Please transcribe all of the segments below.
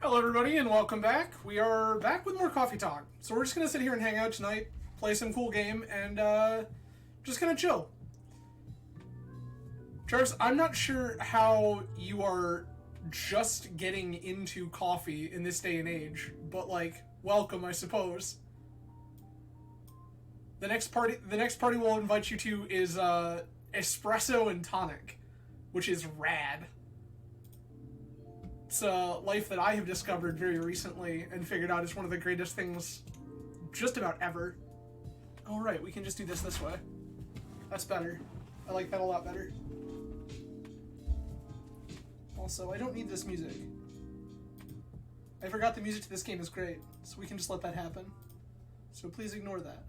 Hello, everybody, and welcome back. We are back with more coffee talk. So we're just gonna sit here and hang out tonight, play some cool game, and just gonna chill. Travis, I'm not sure how you are just getting into coffee in this day and age, but welcome, I suppose. The next party we'll invite you to is espresso and tonic, which is rad. It's a life that I have discovered very recently and figured out is one of the greatest things just about ever. Oh, right, we can just do this way. That's better. I like that a lot better. Also, I don't need this music. I forgot the music to this game is great, so we can just let that happen. So please ignore that.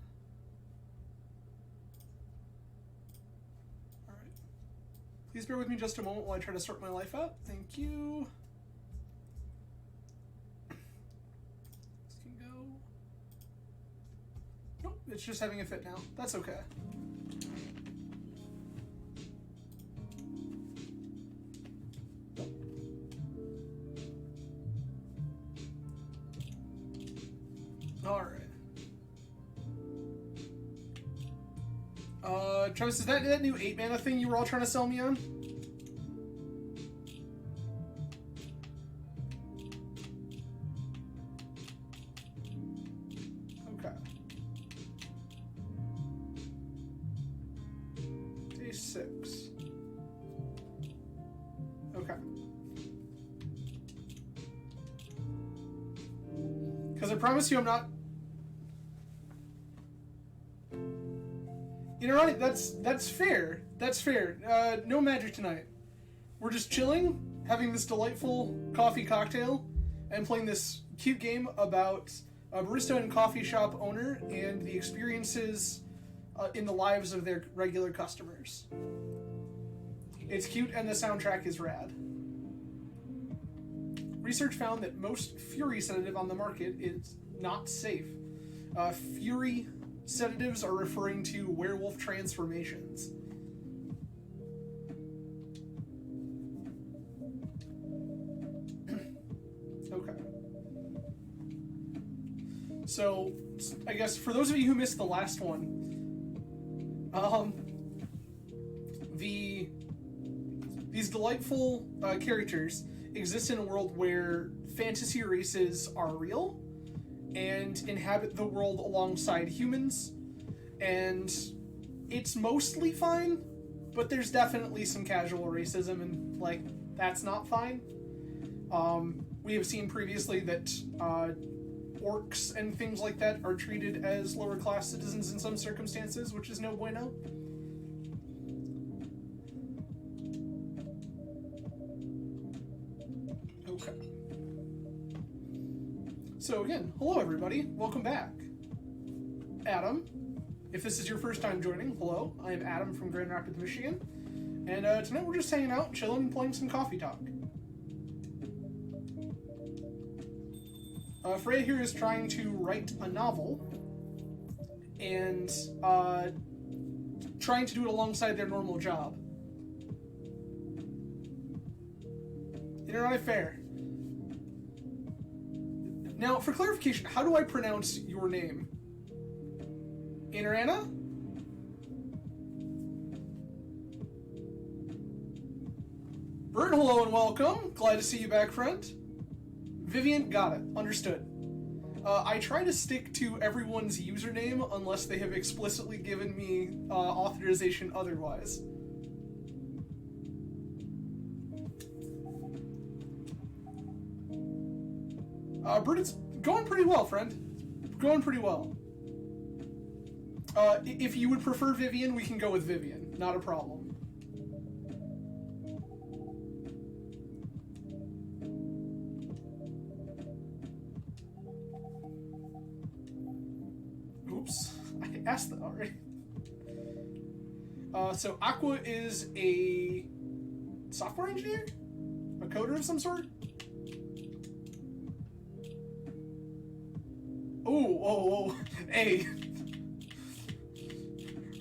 Alright. Please bear with me just a moment while I try to sort my life out. Thank you. Nope, it's just having a fit now. That's okay. Alright. Travis, is that new 8 mana thing you were all trying to sell me on? Okay. Day 6. Okay. Because I promise you I'm not... You know what? That's fair. That's fair. No magic tonight. We're just chilling, having this delightful coffee cocktail, and playing this cute game about a barista and coffee shop owner and the experiences in the lives of their regular customers. It's cute and the soundtrack is rad. Research found that most Fury sedative on the market is not safe. Fury sedatives are referring to werewolf transformations. Okay. So, I guess for those of you who missed the last one, these delightful characters exist in a world where fantasy races are real and inhabit the world alongside humans, and it's mostly fine, but there's definitely some casual racism, and that's not fine. We have seen previously that orcs and things like that are treated as lower class citizens in some circumstances, which is no bueno. Okay. So again, hello everybody, welcome back. Adam, if this is your first time joining, hello, I am Adam from Grand Rapids, Michigan, and tonight we're just hanging out, chilling, and playing some coffee talk. Freya here is trying to write a novel, and trying to do it alongside their normal job. Internet fair. Now, for clarification, how do I pronounce your name? Interana? Bert, hello and welcome. Glad to see you back, friend. Vivian, got it. Understood. I try to stick to everyone's username unless they have explicitly given me authorization otherwise. Bert, it's going pretty well, friend. Going pretty well. If you would prefer Vivian, we can go with Vivian. Not a problem. Oops. I asked that already. So Aqua is a software engineer? A coder of some sort? Oh, hey.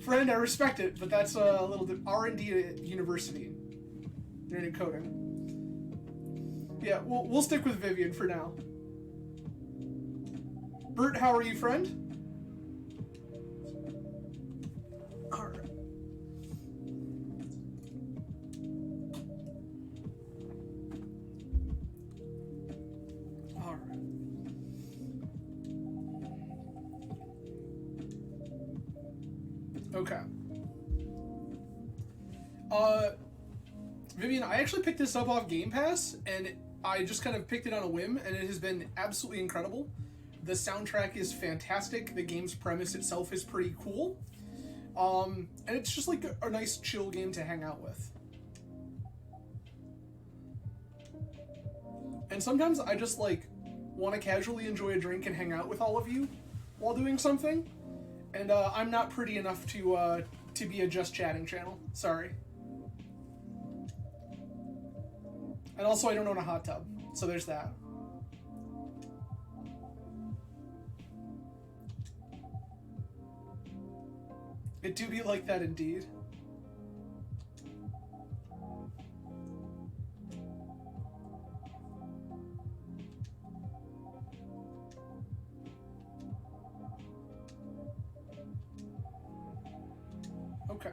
Friend, I respect it, but that's a little bit R&D at university. They're in coding. Yeah, we'll stick with Vivian for now. Bert, how are you, friend? Alright. Alright. Okay. Vivian, I actually picked this up off Game Pass, and I just kind of picked it on a whim, and it has been absolutely incredible. The soundtrack is fantastic. The game's premise itself is pretty cool. And it's just like a nice chill game to hang out with. And sometimes I just like want to casually enjoy a drink and hang out with all of you while doing something. And I'm not pretty enough to be a just chatting channel. Sorry. And also, I don't own a hot tub, so there's that. It do be like that indeed. Okay.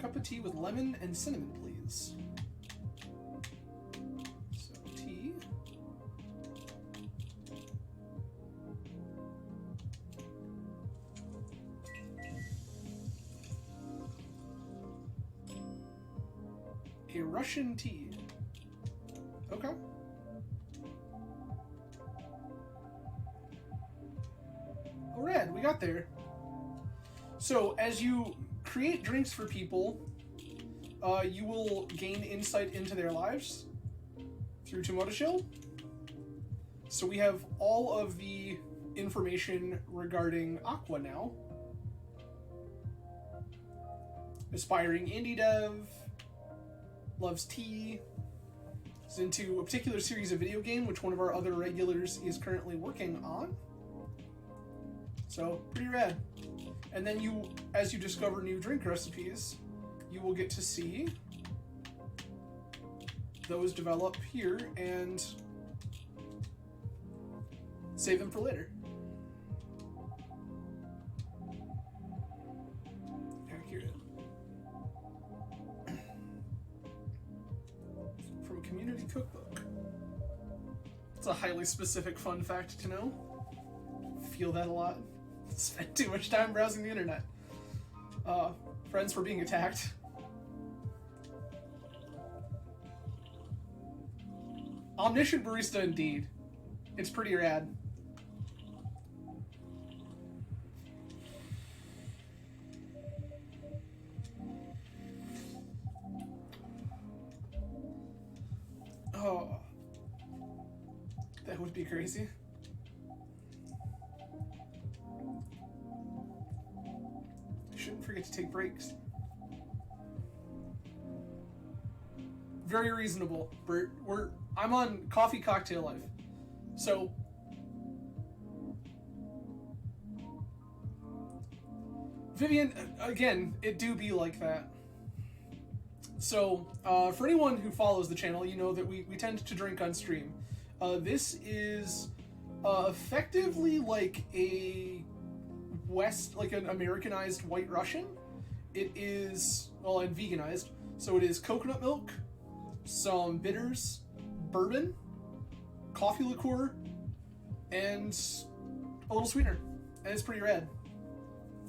Cup of tea with lemon and cinnamon, please. So, tea. A Russian tea. Okay. Oh, rad, we got there. So, as you create drinks for people, you will gain insight into their lives through Tomato Chill. So we have all of the information regarding Aqua now. Aspiring indie dev, loves tea, is into a particular series of video game, which one of our other regulars is currently working on. So, pretty rad. And then you, as you discover new drink recipes, you will get to see those develop here and save them for later. Accurate. From a community cookbook. It's a highly specific fun fact to know. Feel that a lot. Spent too much time browsing the internet. Friends were being attacked. Omniscient barista indeed. It's pretty rad. Oh. That would be crazy. Shouldn't forget to take breaks. Very reasonable, Bert. I'm on coffee cocktail life. So Vivian, again, it do be like that. So, for anyone who follows the channel, you know that we tend to drink on stream. This is effectively like a like an Americanized White Russian. It is, well, and veganized. So it is coconut milk, some bitters, bourbon, coffee liqueur, and a little sweetener. And it's pretty rad.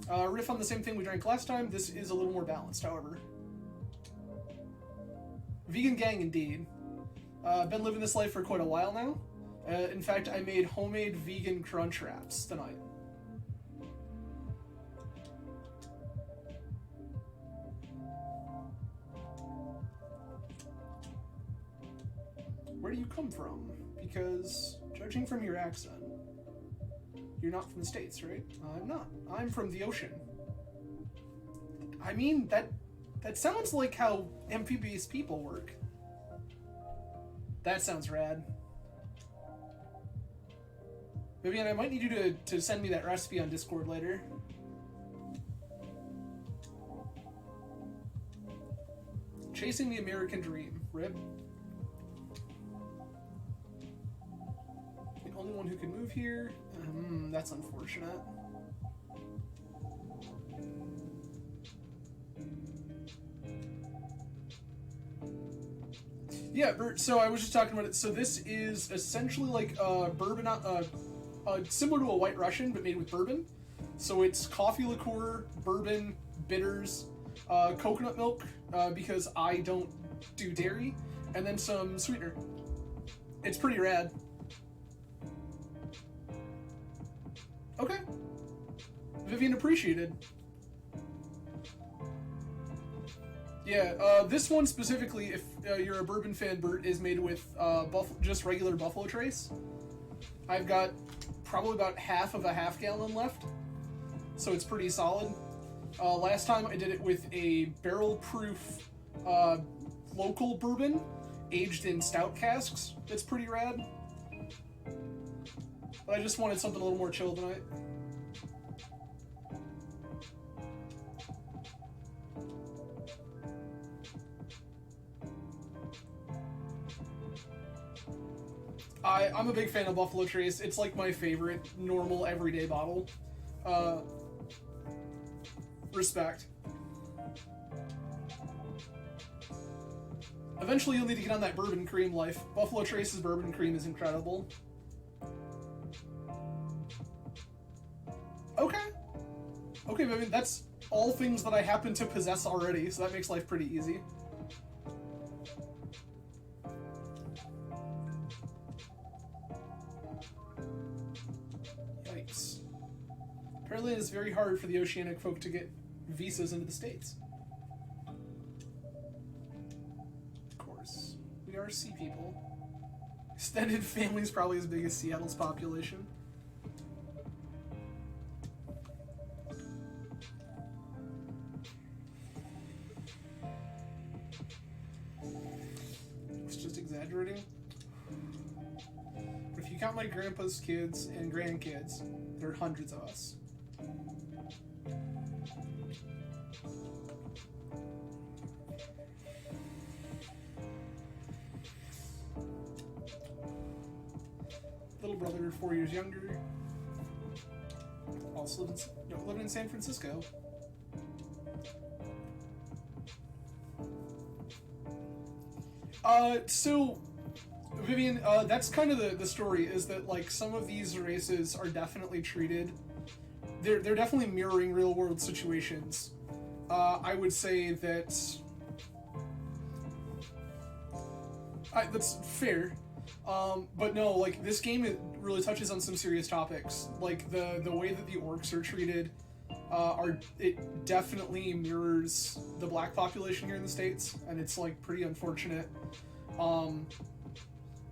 Riff on the same thing we drank last time. This is a little more balanced, however. Vegan gang indeed. Been living this life for quite a while now. In fact, I made homemade vegan crunch wraps tonight. Where do you come from? Because, judging from your accent, you're not from the States, right? I'm not. I'm from the ocean. I mean, that sounds like how amphibious people work. That sounds rad. Vivian, I might need you to send me that recipe on Discord later. Chasing the American Dream. Rip. one who can move here. That's unfortunate. Yeah, so I was just talking about it. So this is essentially like bourbon, similar to a White Russian, but made with bourbon. So it's coffee liqueur, bourbon, bitters, coconut milk, because I don't do dairy, and then some sweetener. It's pretty rad. Okay. Vivian appreciated. Yeah, this one specifically, if you're a bourbon fan, Bert, is made with just regular Buffalo Trace. I've got probably about half of a half gallon left, so it's pretty solid. Last time I did it with a barrel-proof local bourbon aged in stout casks. It's pretty rad. But I just wanted something a little more chill tonight. I'm a big fan of Buffalo Trace. It's like my favorite normal everyday bottle. Respect. Eventually you'll need to get on that bourbon cream life. Buffalo Trace's bourbon cream is incredible. Okay. Okay, Vivian, that's all things that I happen to possess already, so that makes life pretty easy. Yikes. Apparently it's very hard for the Oceanic folk to get visas into the States. Of course. We are sea people. Extended family is probably as big as Seattle's population. It's just exaggerating. But if you count my grandpa's kids and grandkids, there are hundreds of us. Little brother, 4 years younger. Also living in San Francisco. So, Vivian, that's kind of the story, is that, like, some of these races are definitely treated... They're definitely mirroring real-world situations. I would say that... that's fair. But no, like, this game, it really touches on some serious topics. Like, the way that the orcs are treated, it definitely mirrors the black population here in the States, and it's, like, pretty unfortunate.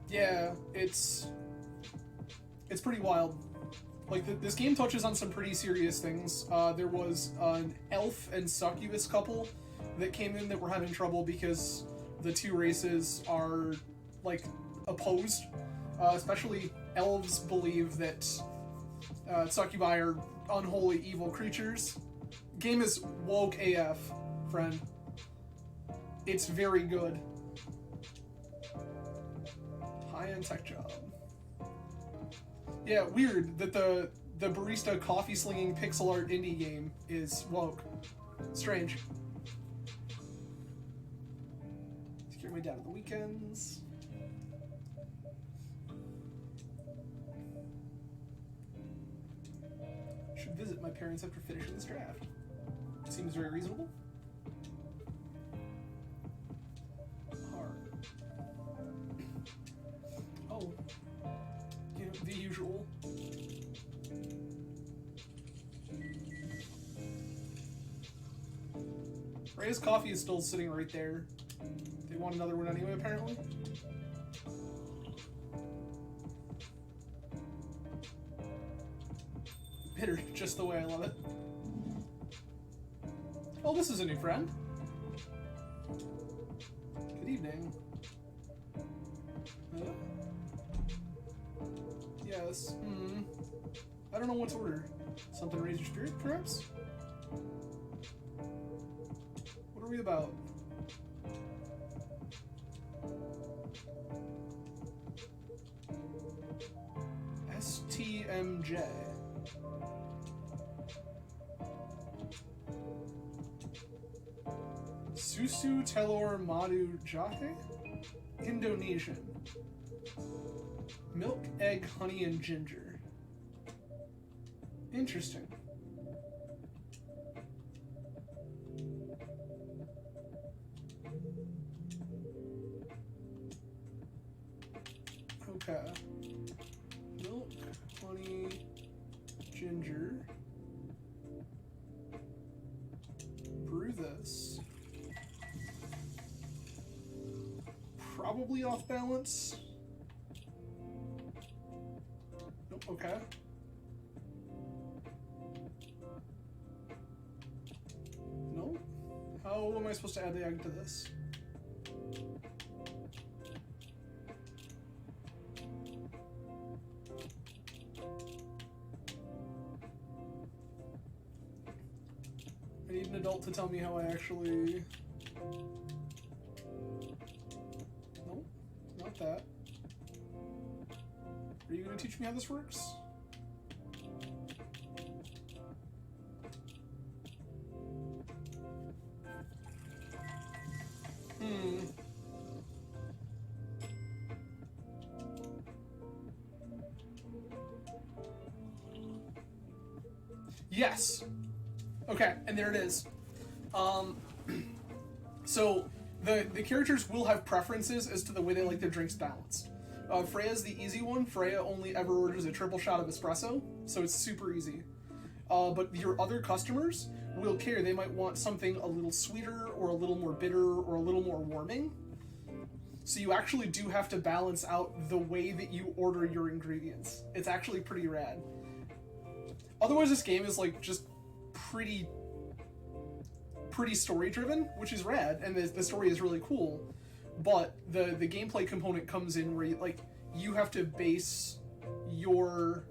Yeah, it's pretty wild. Like, this game touches on some pretty serious things. There was an elf and succubus couple that came in that were having trouble because the two races are, like, opposed. Especially elves believe that succubi are unholy evil creatures. Game is woke AF, friend. It's very good. High-end tech job. Yeah, weird that the barista coffee-slinging pixel art indie game is woke. Strange. Secure my dad on the weekends. Should visit my parents after finishing this draft. Seems very reasonable. Hard. Oh. You know, the usual. Ray's coffee is still sitting right there. They want another one anyway, apparently. Bitter, just the way I love it. Oh, this is a new friend. Good evening. Yes. I don't know what to order. Something to raise your spirit, perhaps? What are we about? GMJ. Susu Telur Madu Jahe? Indonesian. Milk, egg, honey, and ginger. Interesting. Okay. Milk, honey, ginger. Brew this. Probably off balance. Nope, okay. Nope. How am I supposed to add the egg to this? I need an adult to tell me how I actually... Nope, not that. Are you going to teach me how this works? Yes. Okay, and there it is. So the characters will have preferences as to the way they like their drinks balanced. Freya's the easy one. Freya only ever orders a triple shot of espresso, so it's super easy. But your other customers will care. They might want something a little sweeter, or a little more bitter, or a little more warming. So you actually do have to balance out the way that you order your ingredients. It's actually pretty rad. Otherwise, this game is like just pretty story driven, which is rad, and the story is really cool. But the gameplay component comes in where you have to base your,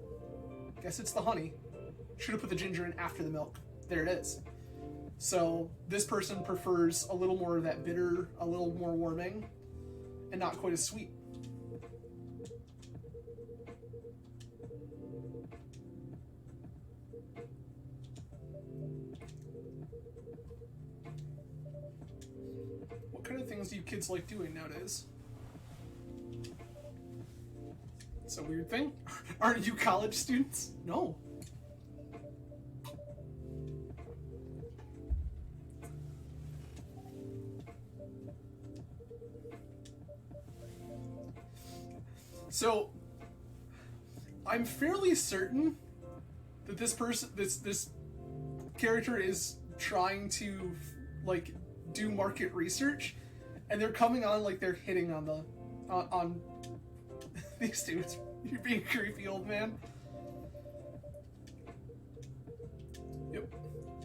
I guess it's the honey. Should have put the ginger in after the milk. There it is. So this person prefers a little more of that bitter, a little more warming, and not quite as sweet. What kind of things do you kids like doing nowadays? It's a weird thing. Aren't you college students? No. So, I'm fairly certain that this character is trying to, like, do market research, and they're coming on like they're hitting on the, on these dudes. You're being creepy, old man. Yep.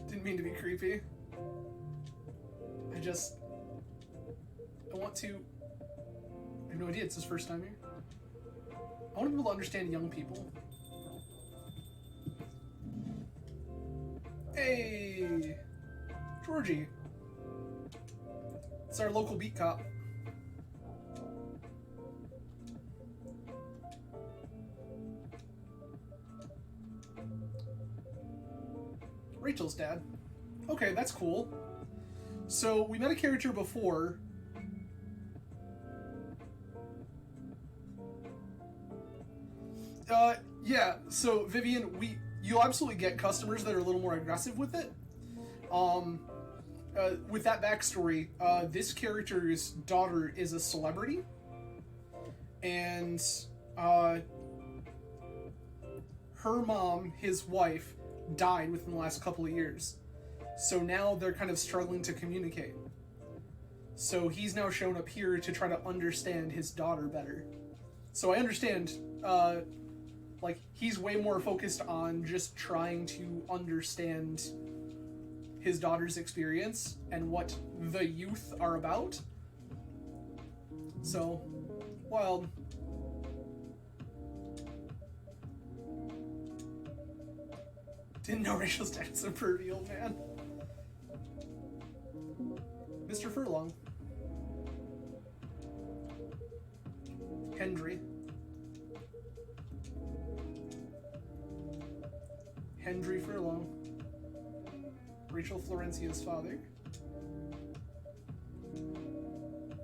Didn't mean to be creepy. I want to... I have no idea, it's his first time here. I want to be able to understand young people. Hey! Georgie. It's our local beat cop. Rachel's dad. Okay, that's cool. So, we met a character before. Yeah, so Vivian, you'll absolutely get customers that are a little more aggressive with it. With that backstory, this character's daughter is a celebrity, and her mom, his wife, died within the last couple of years. So now they're kind of struggling to communicate. So he's now shown up here to try to understand his daughter better. So I understand, like, he's way more focused on just trying to understand his daughter's experience and what the youth are about. So, wild. Didn't know Rachel's dad's a pervy old man. Mr. Furlong. Hendry. Hendry Furlong. Rachel Florencia's father.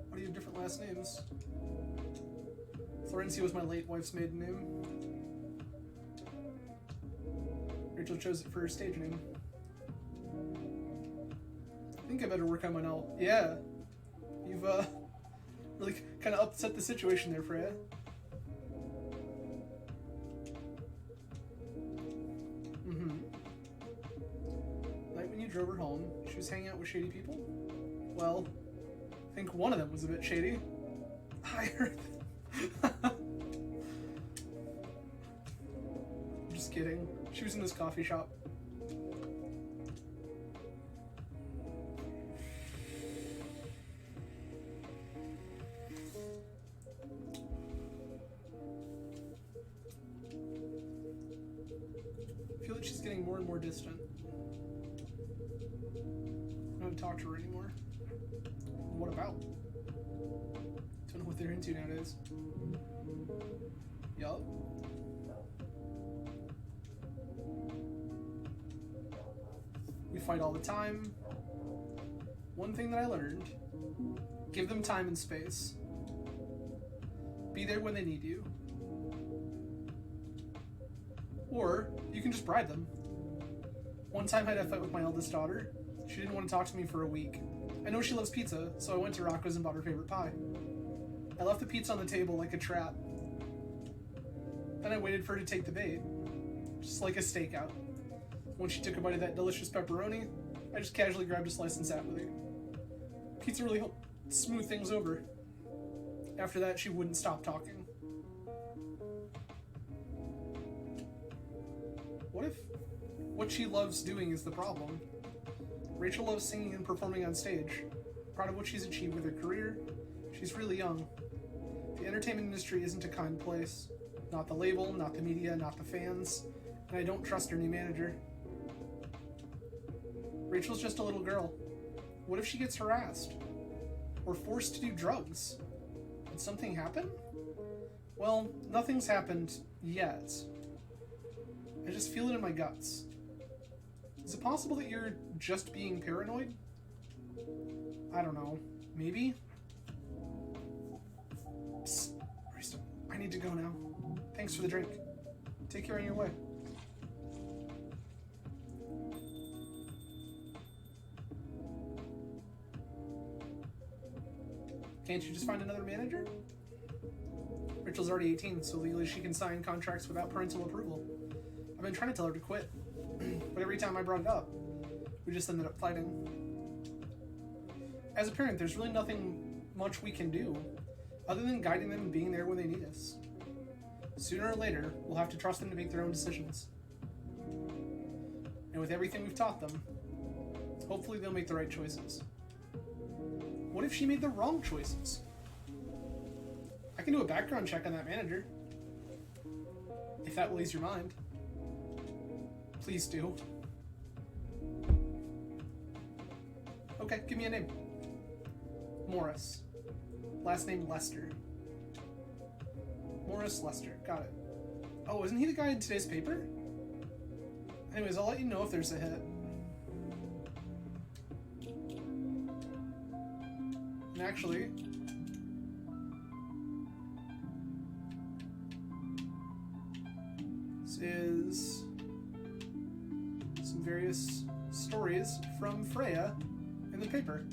Why do you have different last names? Florencia was my late wife's maiden name. Rachel chose it for her stage name. I think I better work on my novel. Yeah. You've, really kind of upset the situation there, Freya. Night when you drove her home, she was hanging out with shady people? Well, I think one of them was a bit shady. I heard that. Just kidding. She was in this coffee shop. I feel like she's getting more and more distant. I don't talk to her anymore. What about? Don't know what they're into nowadays. Yup. We fight all the time. One thing that I learned: give them time and space. Be there when they need you. Or you can just bribe them. One time I had a fight with my eldest daughter. She didn't want to talk to me for a week. I know she loves pizza, so I went to Rocco's and bought her favorite pie. I left the pizza on the table like a trap. Then I waited for her to take the bait, just like a stakeout. When she took a bite of that delicious pepperoni, I just casually grabbed a slice and sat with her. Pizza really helped smooth things over. After that, she wouldn't stop talking. What if what she loves doing is the problem? Rachel loves singing and performing on stage. Proud of what she's achieved with her career. She's really young. The entertainment industry isn't a kind place. Not the label, not the media, not the fans. And I don't trust her new manager. Rachel's just a little girl. What if she gets harassed? Or forced to do drugs? Did something happen? Well, nothing's happened yet. I just feel it in my guts. Is it possible that you're just being paranoid? I don't know. Maybe? Psst, barista, I need to go now. Thanks for the drink. Take care on your way. Can't you just find another manager? Rachel's already 18, so legally she can sign contracts without parental approval. I've been trying to tell her to quit, but every time I brought it up, we just ended up fighting. As a parent, there's really nothing much we can do, other than guiding them and being there when they need us. Sooner or later, we'll have to trust them to make their own decisions. And with everything we've taught them, hopefully they'll make the right choices. What if she made the wrong choices? I can do a background check on that manager. If that will ease your mind. Please do. Okay, give me a name. Morris. Last name Lester. Morris Lester. Got it. Oh, isn't he the guy in today's paper? Anyways, I'll let you know if there's a hit. And actually, this is some various stories from Freya in the paper.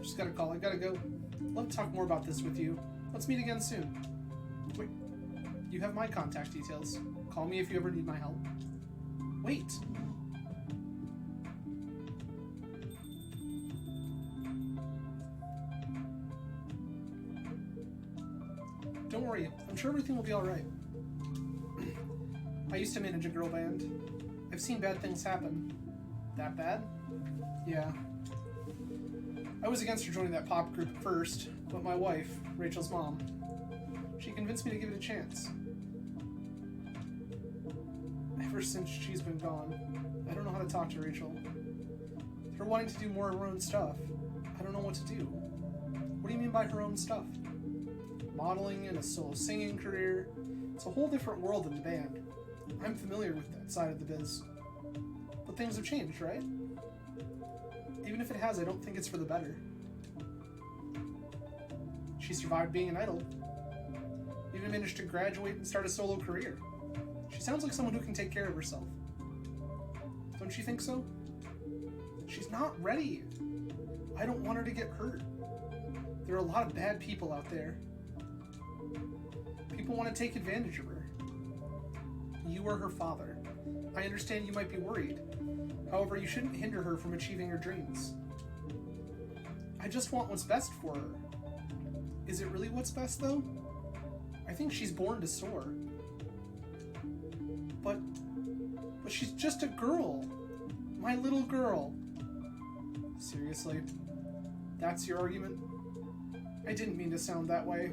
Just got a call. I gotta go. I'd love to talk more about this with you. Let's meet again soon. Wait, you have my contact details. Call me if you ever need my help. Wait. Don't worry, I'm sure everything will be alright. I used to manage a girl band. I've seen bad things happen. That bad? Yeah. I was against her joining that pop group at first, but my wife, Rachel's mom, she convinced me to give it a chance. Ever since she's been gone, I don't know how to talk to Rachel. Her wanting to do more of her own stuff, I don't know what to do. What do you mean by her own stuff? modeling and a solo singing career. It's a whole different world than the band. I'm familiar with that side of the biz. But things have changed, right? Even if it has, I don't think it's for the better. She survived being an idol. Even managed to graduate and start a solo career. She sounds like someone who can take care of herself. Don't you think so? She's not ready. I don't want her to get hurt. There are a lot of bad people out there. People want to take advantage of her. You are her father. I understand you might be worried. However, you shouldn't hinder her from achieving her dreams. I just want what's best for her. Is it really what's best, though? I think she's born to soar. But she's just a girl. My little girl. Seriously? That's your argument? I didn't mean to sound that way.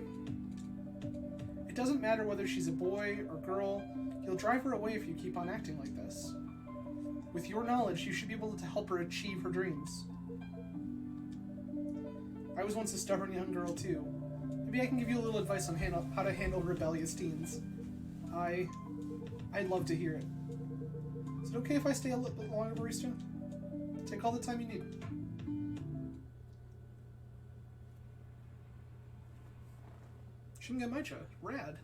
It doesn't matter whether she's a boy or girl, you'll drive her away if you keep on acting like this. With your knowledge, you should be able to help her achieve her dreams. I was once a stubborn young girl too. Maybe I can give you a little advice on how to handle rebellious teens. I'd love to hear it. Is it okay if I stay a little bit longer, barista? Take all the time you need. Shingamaicha, rad.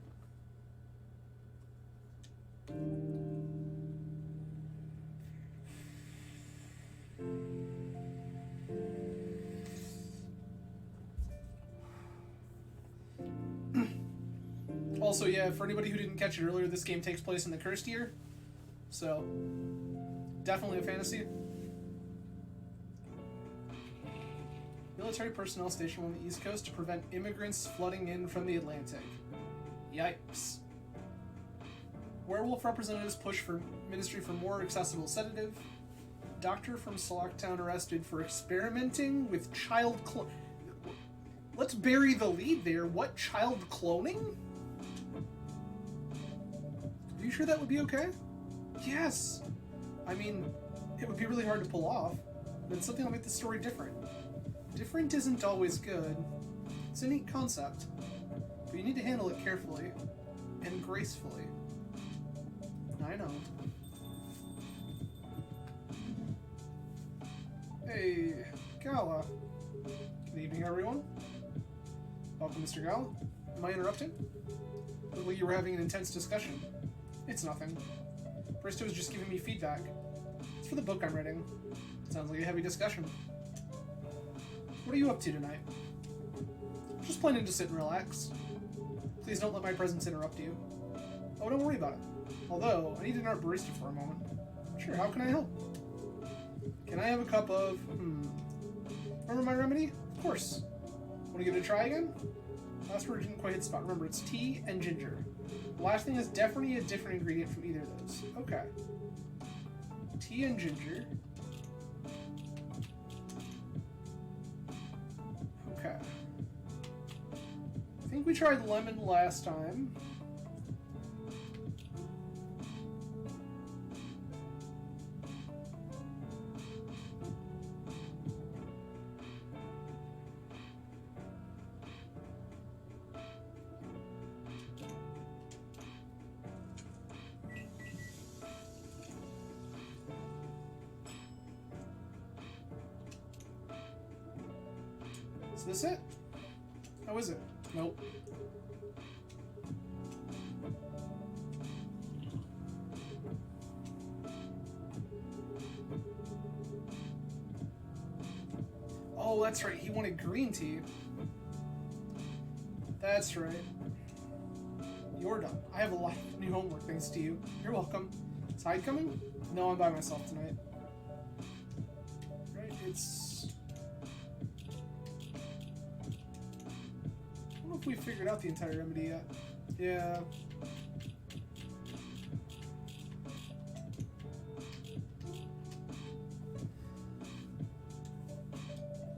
Also, yeah, for anybody who didn't catch it earlier, this game takes place in the Cursed Year. So, definitely a fantasy. Military personnel stationed on the East Coast to prevent immigrants flooding in from the Atlantic. Yikes. Werewolf representatives push for Ministry for more accessible sedative. Doctor from Slocktown arrested for experimenting with child Let's bury the lead there. What, child cloning? Are you sure that would be okay? Yes! I mean, it would be really hard to pull off, but it's something that'll make the story different. Different isn't always good. It's a neat concept, but you need to handle it carefully and gracefully. I know. Hey, Gala. Good evening, everyone. Welcome, Mr. Gala. Am I interrupting? Looked like you were having an intense discussion. It's nothing. Bristow was just giving me feedback. It's for the book I'm writing. Sounds like a heavy discussion. What are you up to tonight? Just planning to sit and relax. Please don't let my presence interrupt you. Oh, don't worry about it. Although, I need an art barista for a moment. Sure, how can I help? Can I have a cup of... Remember my remedy? Of course. Want to give it a try again? Last word didn't quite hit spot. Remember, it's tea and ginger. The last thing is definitely a different ingredient from either of those. Okay. Tea and ginger. Okay. I think we tried lemon last time. Is this it? How is it? Nope. Oh, that's right. He wanted green tea. That's right. You're done. I have a lot of new homework thanks to you. You're welcome. Is Hyde coming? No, I'm by myself tonight. Right, it's... I don't know if we figured out the entire remedy yet. Yeah.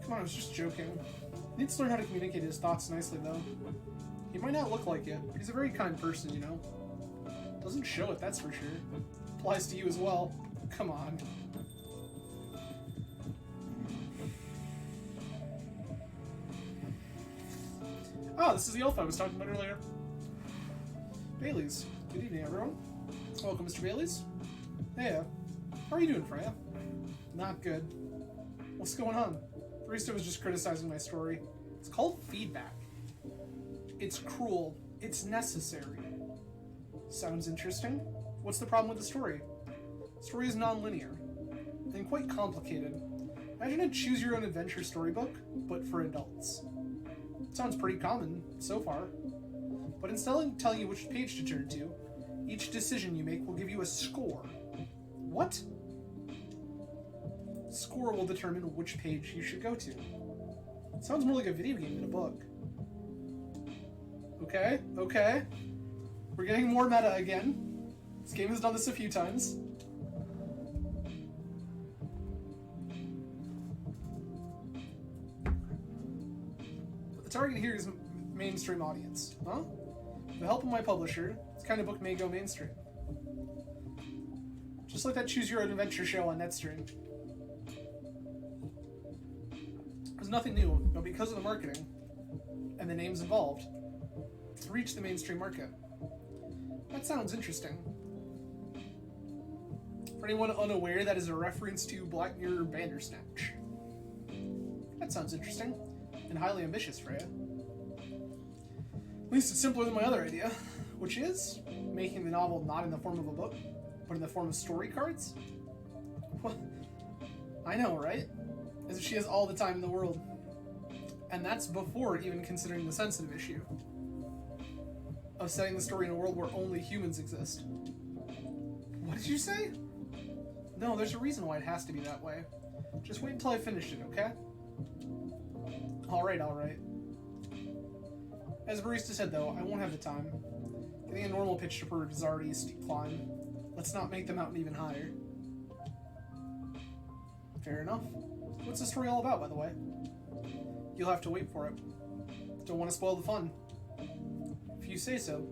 Come on, I was just joking. He needs to learn how to communicate his thoughts nicely, though. He might not look like it, but he's a very kind person, you know? Doesn't show it, that's for sure. Applies to you as well. Come on. Ah, this is the elf I was talking about earlier. Bailey's. Good evening, everyone. Welcome, Mr. Bailey's. Hey, how are you doing, Freya? Not good. What's going on? Barista was just criticizing my story. It's called feedback. It's cruel. It's necessary. Sounds interesting. What's the problem with the story? The story is non-linear and quite complicated. Imagine a choose-your-own-adventure storybook, but for adults. Sounds pretty common so far. But instead of telling you which page to turn to, each decision you make will give you a score. What? Score will determine which page you should go to. Sounds more like a video game than a book. Okay, okay. We're getting more meta again. This game has done this a few times. But the target here is mainstream audience, huh? With the help of my publisher, this kind of book may go mainstream. Just like that Choose Your Own Adventure show on Netstream. There's nothing new, but because of the marketing and the names involved, to reach the mainstream market. That sounds interesting. For anyone unaware, that is a reference to Black Mirror Bandersnatch. That sounds interesting, and highly ambitious, Freya. At least it's simpler than my other idea, which is making the novel not in the form of a book, but in the form of story cards. What? I know, right? As if she has all the time in the world. And that's before even considering the sensitive issue of setting the story in a world where only humans exist. What did you say? No, there's a reason why it has to be that way. Just wait until I finish it, okay? Alright, alright. As Barista said, though, I won't have the time. Getting a normal pitch to prove is already a steep climb. Let's not make the mountain even higher. Fair enough. What's the story all about, by the way? You'll have to wait for it. Don't want to spoil the fun. If you say so.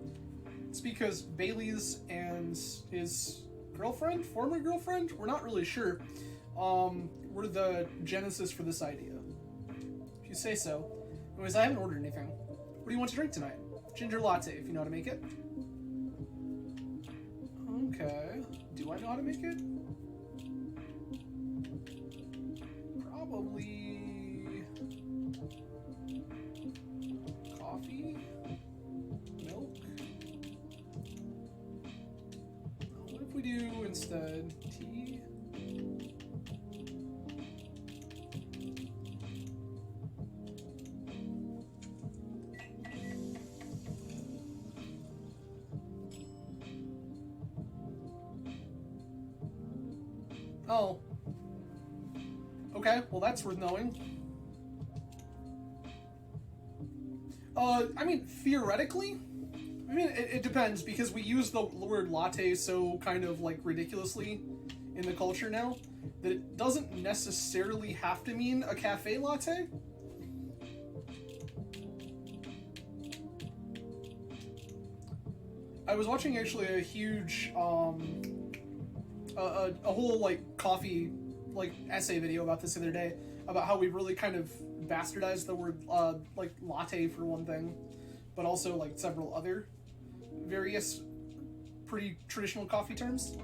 It's because Bailey's and his girlfriend, former girlfriend, we're not really sure, were the genesis for this idea. If you say so. Anyways, I haven't ordered anything. What do you want to drink tonight? Ginger latte, if you know how to make it. Okay. Do I know how to make it? Probably coffee, milk. What if we do instead tea? Oh. Okay, well that's worth knowing. I mean, theoretically, it depends, because we use the word latte so kind of, like, ridiculously in the culture now, that it doesn't necessarily have to mean a cafe latte. I was watching, actually, a huge, a whole, like, coffee, like, essay video about this the other day, about how we really kind of bastardized the word, like, latte for one thing, but also, like, several other various pretty traditional coffee terms.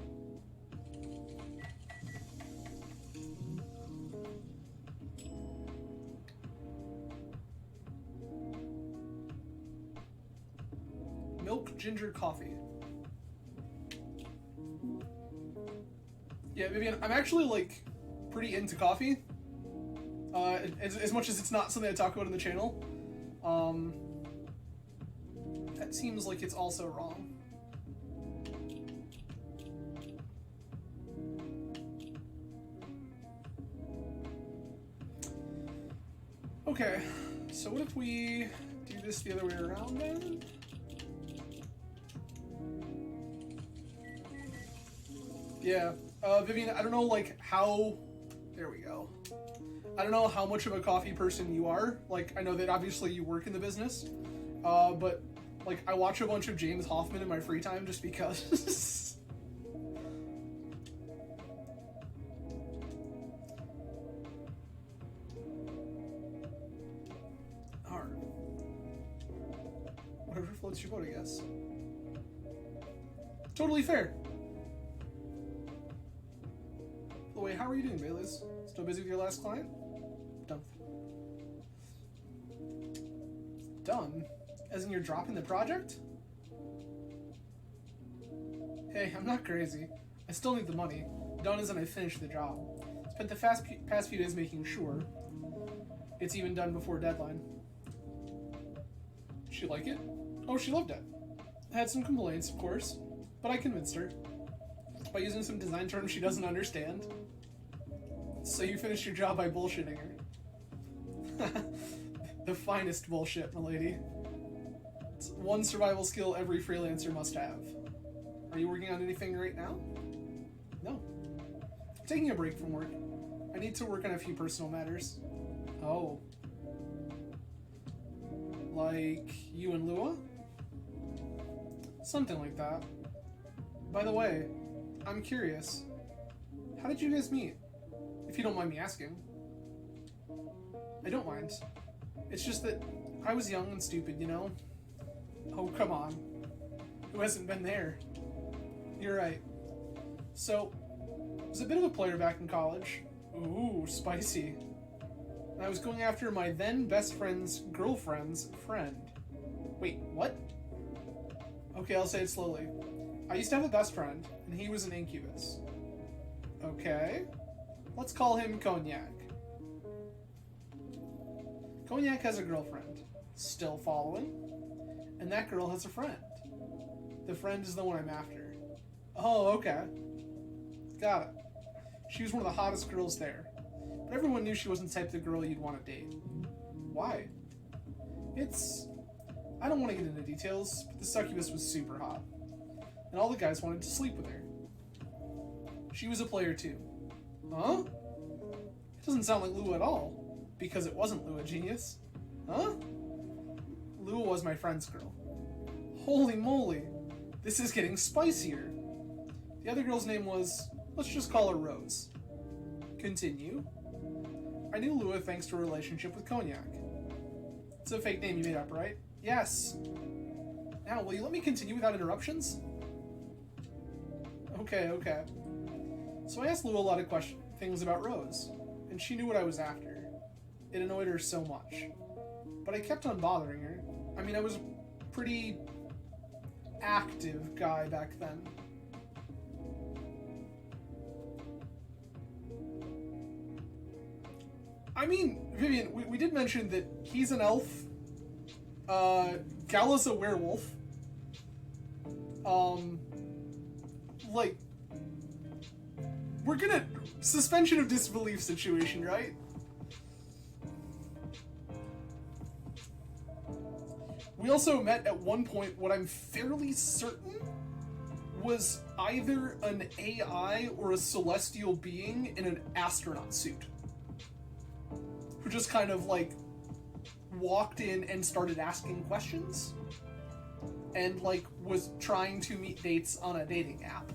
Milk ginger coffee. Yeah, Vivian, I'm actually, like, pretty into coffee. As much as it's not something I talk about on the channel. That seems like it's also wrong. Okay, so what if we do this the other way around then? Yeah, Vivian, I don't know, like, how... There we go. I don't know how much of a coffee person you are. Like, I know that obviously you work in the business, but, like, I watch a bunch of James Hoffman in my free time just because. Alright. Whatever floats your boat, I guess. Totally fair. By the way, how are you doing, Bailey's? Still busy with your last client? Done. Done? As in you're dropping the project? Hey, I'm not crazy. I still need the money. Done as in I finished the job. Spent the past few days making sure it's even done before deadline. She like it? Oh, she loved it. I had some complaints, of course, but I convinced her by using some design terms she doesn't understand. So you finished your job by bullshitting her. The finest bullshit, milady. It's one survival skill every freelancer must have. Are you working on anything right now? No. I'm taking a break from work. I need to work on a few personal matters. Oh. Like you and Lua? Something like that. By the way, I'm curious. How did you guys meet? If you don't mind me asking. I don't mind. It's just that I was young and stupid, you know? Oh, come on. Who hasn't been there? You're right. So, I was a bit of a player back in college. Ooh, spicy. And I was going after my then best friend's girlfriend's friend. Wait, what? Okay, I'll say it slowly. I used to have a best friend, and he was an incubus. Okay. Let's call him Cognac. Cognac has a girlfriend. Still following? And that girl has a friend. The friend is the one I'm after. Oh, okay. Got it. She was one of the hottest girls there. But everyone knew she wasn't the type of girl you'd want to date. Why? I don't want to get into details, but the succubus was super hot. And all the guys wanted to sleep with her. She was a player too. Huh? It doesn't sound like Lua at all. Because it wasn't Lua, genius. Huh? Lua was my friend's girl. Holy moly. This is getting spicier. The other girl's name was, let's just call her Rose. Continue. I knew Lua thanks to her relationship with Cognac. It's a fake name you made up, right? Yes. Now, will you let me continue without interruptions? Okay. So I asked Lua a lot of things about Rose, and she knew what I was after. It annoyed her so much. But I kept on bothering her. I mean, I was a pretty active guy back then. I mean, Vivian, we did mention that he's an elf. Gala's a werewolf. Like, we're gonna suspension of disbelief situation, right? We also met at one point what I'm fairly certain was either an AI or a celestial being in an astronaut suit. Who just kind of like walked in and started asking questions and like was trying to meet dates on a dating app.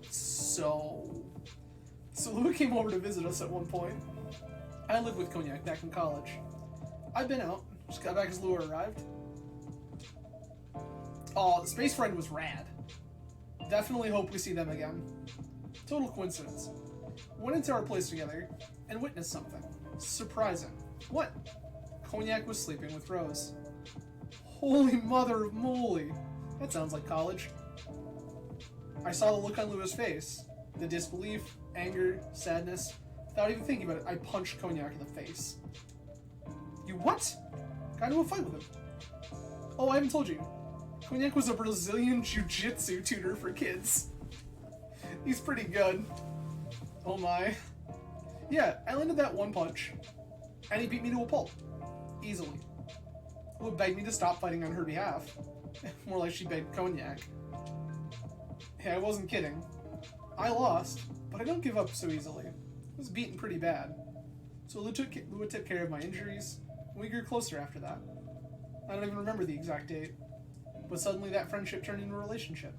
So Lua came over to visit us at one point. I lived with Cognac back in college. I've been out, just got back as Lua arrived. Oh, the space friend was rad. Definitely hope we see them again. Total coincidence. Went into our place together and witnessed something surprising. What? Cognac was sleeping with Rose. Holy mother of moly. That sounds like college. I saw the look on Lua's face. The disbelief, anger, sadness. Without even thinking about it, I punched Cognac in the face. You what? Got into a fight with him. Oh, I haven't told you. Cognac was a Brazilian jiu-jitsu tutor for kids. He's pretty good. Oh my. Yeah, I landed that one punch, and he beat me to a pulp. Easily. Lua begged me to stop fighting on her behalf. More like she begged Cognac. Hey, I wasn't kidding. I lost, but I don't give up so easily. I was beaten pretty bad. So Lua took care of my injuries, and we grew closer after that. I don't even remember the exact date, but suddenly that friendship turned into a relationship.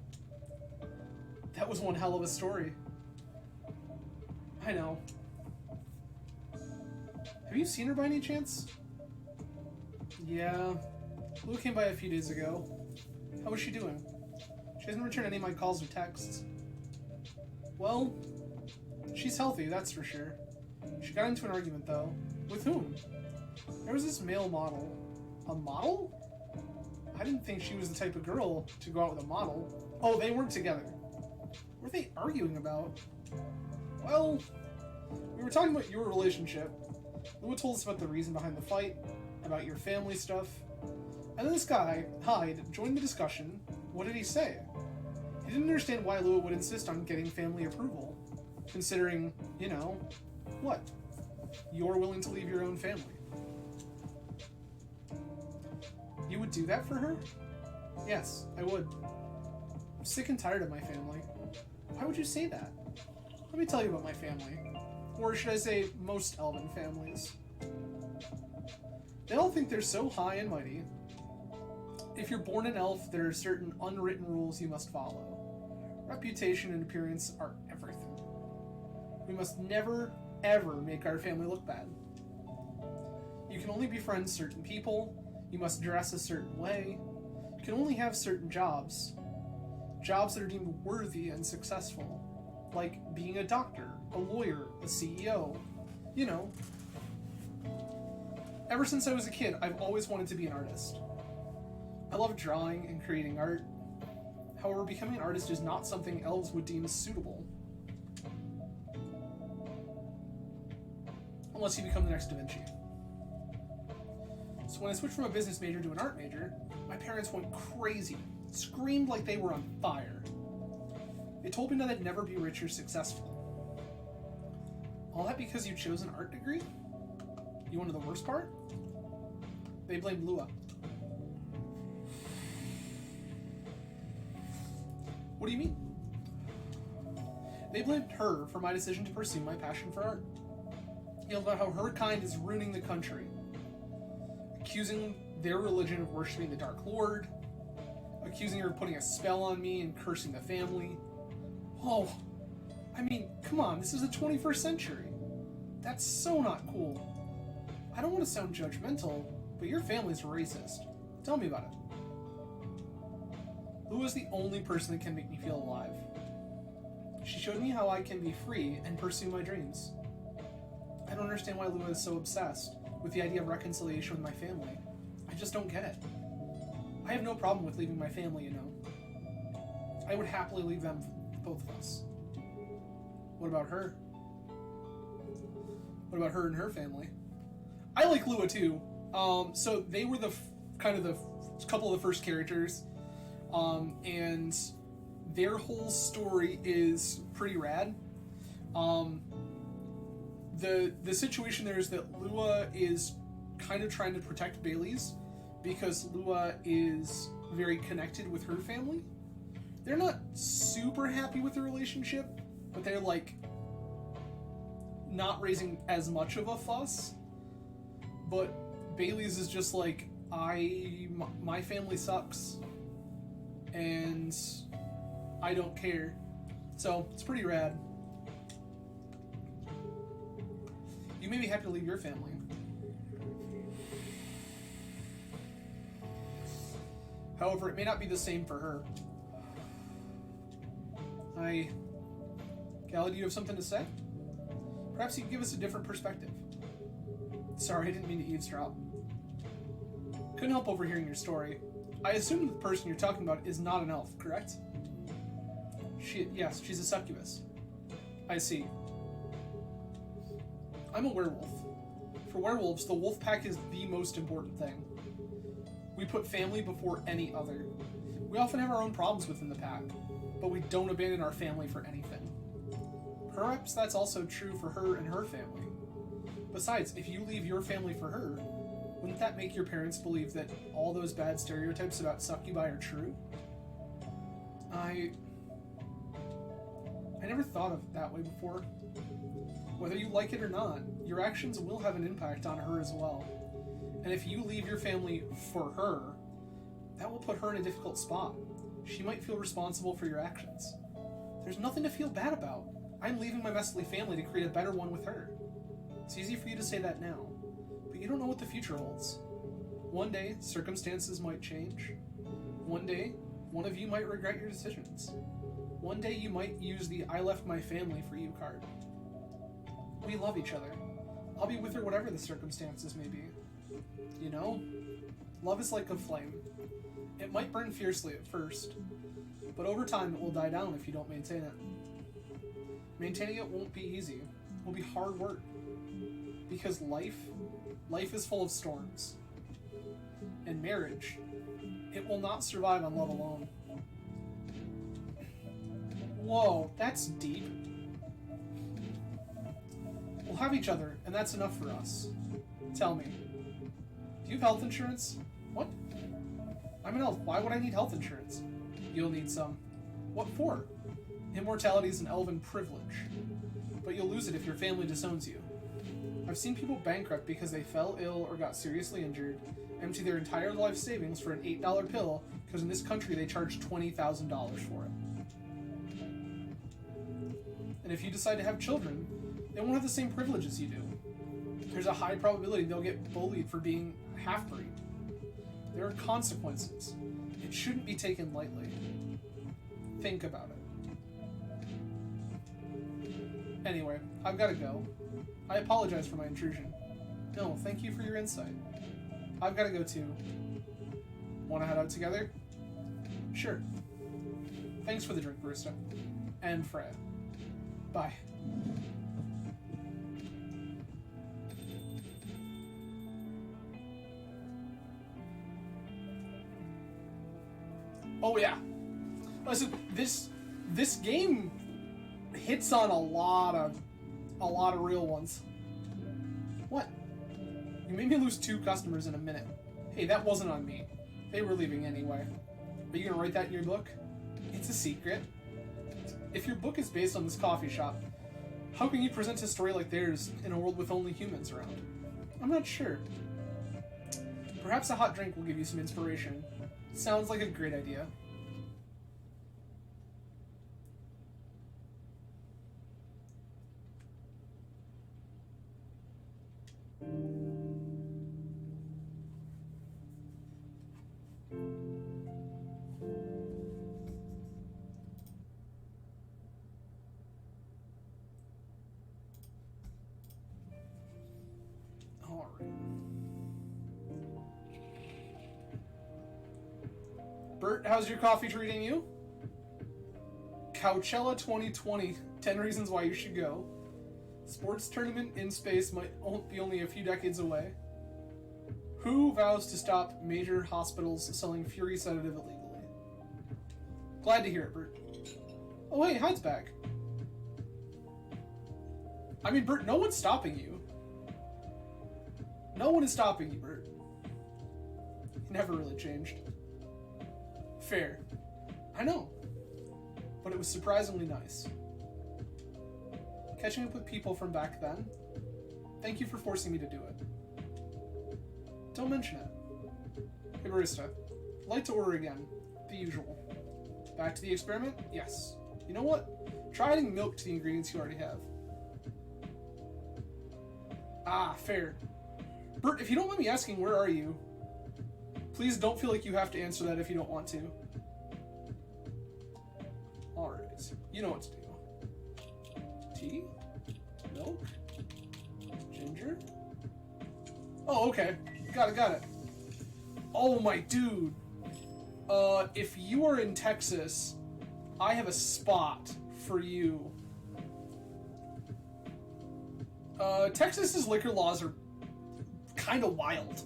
That was one hell of a story. I know. Have you seen her by any chance? Yeah. Lua came by a few days ago. How was she doing? She hasn't returned any of my calls or texts. Well, she's healthy, that's for sure. She got into an argument, though. With whom? There was this male model. A model? I didn't think she was the type of girl to go out with a model. Oh, they weren't together. What were they arguing about? Well, we were talking about your relationship. Lua told us about the reason behind the fight, about your family stuff. And then this guy, Hyde, joined the discussion. What did he say? He didn't understand why Lua would insist on getting family approval, considering, you know, what? You're willing to leave your own family. You would do that for her? Yes, I would. I'm sick and tired of my family. Why would you say that? Let me tell you about my family. Or should I say, most elven families. They all think they're so high and mighty. If you're born an elf, there are certain unwritten rules you must follow. Reputation and appearance are everything. We must never, ever make our family look bad. You can only befriend certain people. You must dress a certain way. You can only have certain jobs. Jobs that are deemed worthy and successful. Like being a doctor, a lawyer, a CEO. You know. Ever since I was a kid, I've always wanted to be an artist. I love drawing and creating art. However, becoming an artist is not something elves would deem suitable. Unless you become the next Da Vinci. So when I switched from a business major to an art major, my parents went crazy, screamed like they were on fire. They told me that I'd never be rich or successful. All that because you chose an art degree? You wanted the worst part? They blamed Lua. What do you mean? They blamed her for my decision to pursue my passion for art. Yelled about how her kind is ruining the country. Accusing their religion of worshipping the Dark Lord. Accusing her of putting a spell on me and cursing the family. Oh, I mean, come on, this is the 21st century. That's so not cool. I don't want to sound judgmental, but your family's racist. Tell me about it. Lua's the only person that can make me feel alive. She showed me how I can be free and pursue my dreams. I don't understand why Lua is so obsessed with the idea of reconciliation with my family. I just don't get it. I have no problem with leaving my family, you know. I would happily leave them, both of us. What about her? What about her and her family? I like Lua too. So they were the couple of the first characters, and their whole story is pretty rad. The situation there is that Lua is kind of trying to protect Bailey's because Lua is very connected with her family. They're not super happy with the relationship, but they're like not raising as much of a fuss. But Bailey's is just like, my family sucks, and I don't care. So it's pretty rad. You may be happy to leave your family. However, it may not be the same for her. Gala, do you have something to say? Perhaps you can give us a different perspective. Sorry, I didn't mean to eavesdrop. Couldn't help overhearing your story. I assume the person you're talking about is not an elf, correct? Yes, she's a succubus. I see. I'm a werewolf. For werewolves, the wolf pack is the most important thing. We put family before any other. We often have our own problems within the pack, but we don't abandon our family for anything. Perhaps that's also true for her and her family. Besides, if you leave your family for her, wouldn't that make your parents believe that all those bad stereotypes about succubi are true? I never thought of it that way before. Whether you like it or not, your actions will have an impact on her as well. And if you leave your family for her, that will put her in a difficult spot. She might feel responsible for your actions. There's nothing to feel bad about. I'm leaving my messy family to create a better one with her. It's easy for you to say that now, but you don't know what the future holds. One day, circumstances might change. One day, one of you might regret your decisions. One day you might use the I left my family for you card. We love each other. I'll be with her whatever the circumstances may be. You know, love is like a flame. It might burn fiercely at first, but over time it will die down if you don't maintain it. Maintaining it won't be easy. It will be hard work. Because life is full of storms. And marriage, it will not survive on love alone. Whoa, that's deep. We'll have each other, and that's enough for us. Tell me, do you have health insurance? What? I'm an elf. Why would I need health insurance? You'll need some. What for? Immortality is an elven privilege, but you'll lose it if your family disowns you. I've seen people bankrupt because they fell ill or got seriously injured, empty their entire life savings for an $8 pill because in this country they charge $20,000 for it. And if you decide to have children, they won't have the same privileges you do. There's a high probability they'll get bullied for being half-breed. There are consequences. It shouldn't be taken lightly. Think about it. Anyway, I've got to go. I apologize for my intrusion. No, thank you for your insight. I've got to go too. Want to head out together? Sure. Thanks for the drink, barista. And Freya. Bye. Oh yeah. Listen, this game hits on a lot of real ones. What? You made me lose 2 customers in a minute. Hey, that wasn't on me. They were leaving anyway. Are you gonna write that in your book? It's a secret. If your book is based on this coffee shop, how can you present a story like theirs in a world with only humans around? I'm not sure. Perhaps a hot drink will give you some inspiration. Sounds like a great idea. Bert, how's your coffee treating you? Coachella 2020, 10 reasons why you should go. Sports tournament in space might be only a few decades away. Who vows to stop major hospitals selling Fury sedative illegally? Glad to hear it, Bert. Oh hey, Hyde's back. I mean, Bert, no one's stopping you. No one is stopping you, Bert. You never really changed. Fair. I know. But it was surprisingly nice. Catching up with people from back then. Thank you for forcing me to do it. Don't mention it. Hey barista, like to order again. The usual. Back to the experiment? Yes. You know what? Try adding milk to the ingredients you already have. Ah, fair. Bert, if you don't mind me asking, where are you? Please don't feel like you have to answer that if you don't want to. Alright, you know what to do. Tea? Milk? Ginger? Oh, okay. Got it. Oh my dude. If you are in Texas, I have a spot for you. Texas's liquor laws are kind of wild.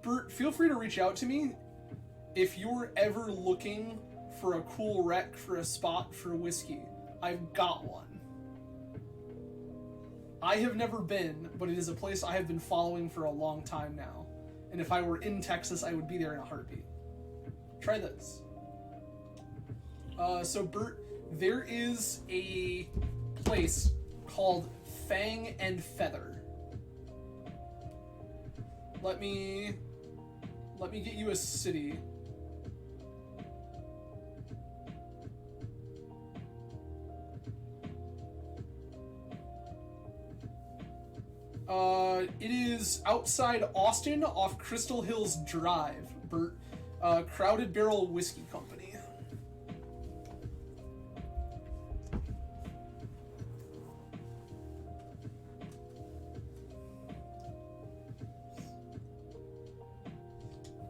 Bert, feel free to reach out to me if you're ever looking for a cool rec for a spot for whiskey. I've got one. I have never been, but it is a place I have been following for a long time now. And if I were in Texas, I would be there in a heartbeat. Try this. So Bert, there is a place called Fang and Feather. Let me get you a city. It is outside Austin off Crystal Hills Drive, Bert. Crowded Barrel Whiskey Company.